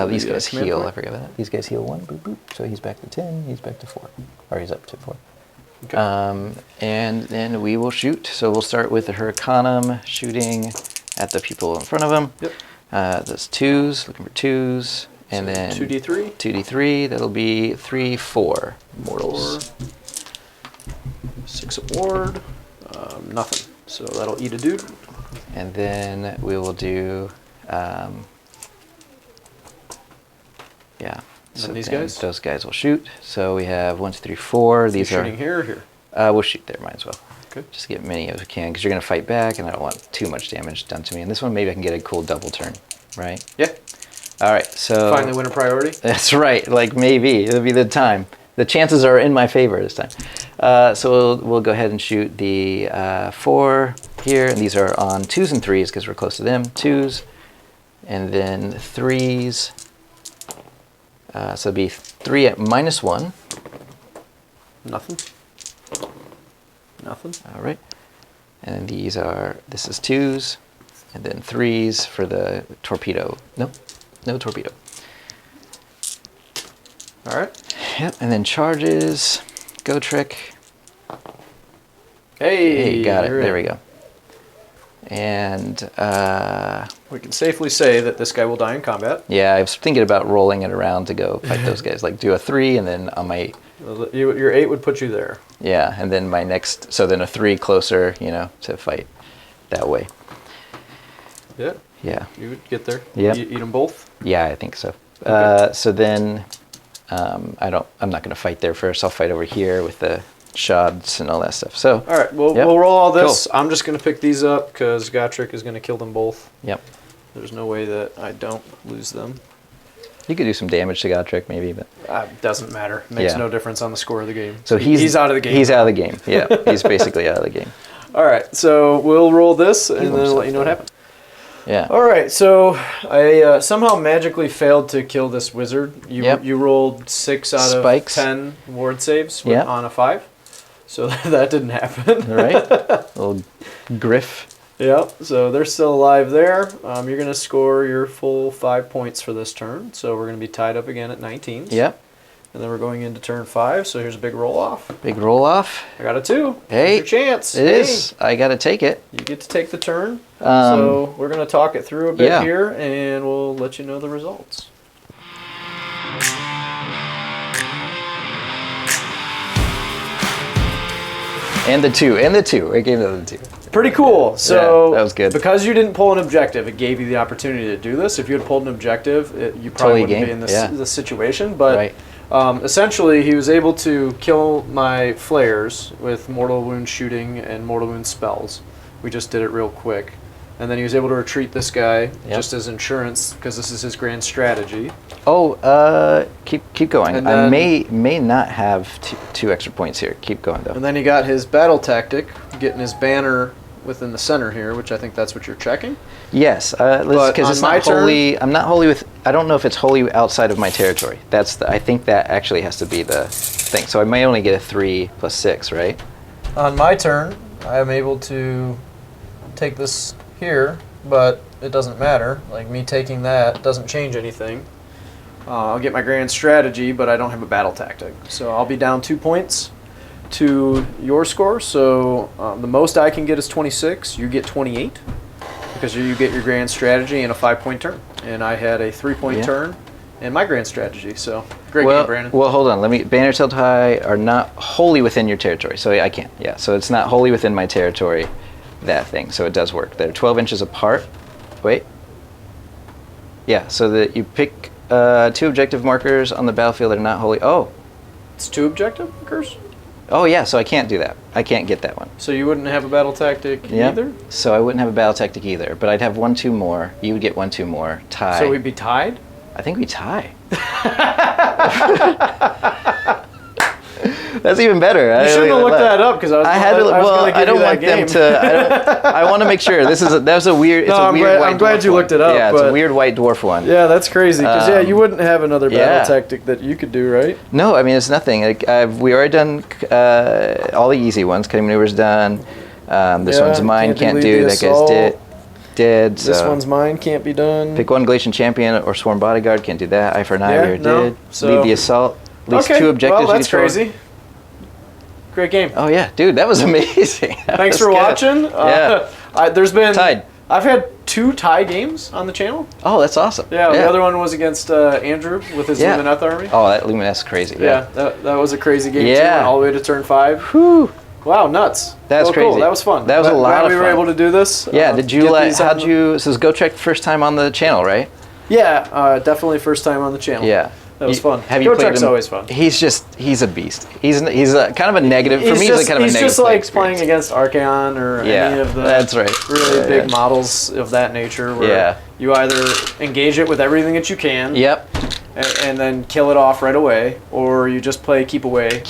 These the guys command heal. point? I forgot about that. These guys heal 1. Boop, boop. So he's back to 10. He's back to 4. Or he's up to 4. Okay. And then we will shoot. So we'll start with the Hurricanum shooting at the people in front of him. Yep. Those 2s, looking for 2s. And So then 2d3. 2d3, that'll be 3, 4 mortals. 6 of ward. Nothing. So that'll eat a dude. And then we will do, And these then guys? Those guys will shoot. So we have 1, 2, 3, 4. You These shooting are. here or here? We'll shoot there, might as well. Okay. Just get many as we can, because you're going to fight back, and I don't want too much damage done to me. And this one, maybe I can get a cool double turn, right? Yeah. All right, so... Finally win a priority. That's right, like maybe. It'll be the time. The chances are in my favor this time. So we'll go ahead and shoot the 4 here, and these are on 2s and 3s, because we're close to them. 2s, and then 3s. So it'll be 3 at -1. Nothing. Nothing. All right. And then this is 2s, and then 3s for the torpedo. Nope, no torpedo. All right. Yep, and then charges, go trick. Hey, got it, you're there in. we go. And, We can safely say that this guy will die in combat. yeah, I was thinking about rolling it around to go fight those guys. Like do a 3, and then on my, Your 8 would put you there. yeah, and then my next, so then a 3 closer, to fight that way. Yeah. Yeah. You would get there. Yep. You eat them both. Yeah, I think so. Okay. So then, I'm not going to fight there first. I'll fight over here with the shots and all that stuff. So, All right. We'll Yep. we'll roll all this. Cool. I'm just gonna pick these up because Gotrek is gonna kill them both. yep. There's no way that I don't lose them. You could do some damage to Gotrek maybe, but Doesn't matter. Makes Yeah. no difference on the score of the game. so he's out of the game. He's out of the game. Yeah, he's basically out of the game. All right. So we'll roll this and then himself let you know what there. happens. Yeah. All right. So I somehow magically failed to kill this wizard. Yep. You rolled 6 out Spikes. of 10 ward saves Yep. on a 5. So that didn't happen. All right. Little griff. Yep, so they're still alive there. You're going to score your full 5 points for this turn. So we're going to be tied up again at 19. Yep. And then we're going into turn 5. So here's a big roll off. Big roll off. I got a 2. Hey, Here's your chance. It is. I got to take it. You get to take the turn. So we're going to talk it through a bit yeah. here, and we'll let you know the results. And the 2. It gave it the 2. Pretty cool. So yeah, that was good. Because you didn't pull an objective, it gave you the opportunity to do this. If you had pulled an objective, you probably wouldn't be in this situation. But essentially, he was able to kill my flares with mortal wound shooting and mortal wound spells. We just did it real quick. And then he was able to retreat this guy just as insurance, because this is his grand strategy. Oh, keep going. And I then, may not have two extra points here. Keep going, though. And then he got his battle tactic, getting his banner within the center here, which I think that's what you're checking. Yes, because it's not wholly. I'm not wholly with. I don't know if it's wholly outside of my territory. I think that actually has to be the thing. So I may only get a 3 + 6, right? On my turn, I am able to take this here, but it doesn't matter. Like, me taking that doesn't change anything. I'll get my grand strategy, but I don't have a battle tactic. So I'll be down 2 points to your score. So the most I can get is 26. You get 28 because you get your grand strategy and a 5-point turn. And I had a 3-point turn and my grand strategy. So great game, Brandon. Well, hold on. Banners held high are not wholly within your territory, so I can't. Yeah, so it's not wholly within my territory. That thing, so it does work. They're 12 inches apart. Wait. Yeah, so that you pick 2 objective markers on the battlefield that are not wholly. Oh. It's 2 objective markers? Oh, yeah, so I can't do that. I can't get that one. So you wouldn't have a battle tactic either? So I wouldn't have a battle tactic either, but I'd have 1, 2 more. You would get 1, 2 more. Tie. So we'd be tied? I think we tie. That's even better. You shouldn't have looked that up because I don't want them to. I want to make sure. That was a weird. It's a weird white dwarf. I'm glad you looked it up. Yeah, it's a weird white dwarf one. Yeah, that's crazy. Because you wouldn't have another battle tactic that you could do, right? No, I mean it's nothing. We already done all the easy ones. Cutting maneuvers done. This one's mine. Can't do. That guy's dead. So. This one's mine. Can't be done. Pick one Galatian champion or sworn bodyguard. Can't do that. Eye for an eye. We already did. So, lead the assault. At least 2 objectives. Well, that's crazy. Great game. Oh yeah, dude, that was amazing. Thanks for watching. There's been tied. I've had 2 tie games on the channel. Oh, that's awesome. Yeah, the other one was against Andrew with his Lumineth army. Oh, that Lumineth is crazy. Yeah, that was a crazy game too. Went all the way to turn 5. Whew. Wow, nuts. That's crazy. Cool. That was fun. That was a lot of fun. We were able to do this. Yeah, did you how'd you, this is GoTrek first time on the channel, right? Yeah, definitely first time on the channel. Yeah. That was fun. Have you played him? Always fun. He's a beast. He's kind of a negative, for me he's kind of a negative. He's just like playing against Archaon or any of the really big models of that nature where you either engage it with everything that you can. Yep. And then kill it off right away, or you just play keep away.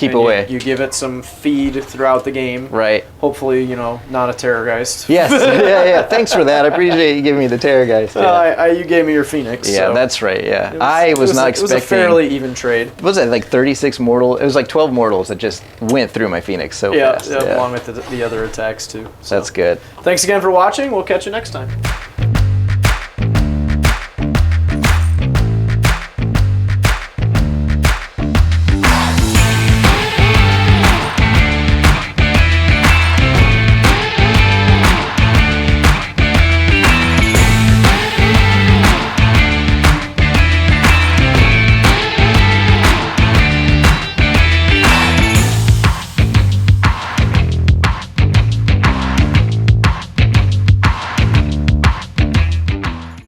You give it some feed throughout the game. Right. Hopefully, not a Terrorgeist. Yes. yeah. Thanks for that. I appreciate you giving me the Terrorgeist. You gave me your Phoenix. Yeah, so. That's right. Yeah. I was not expecting. It was a fairly even trade. Was it like 36 mortal? It was like 12 mortals that just went through my Phoenix so fast. Yeah, along with the other attacks too. So. That's good. Thanks again for watching. We'll catch you next time.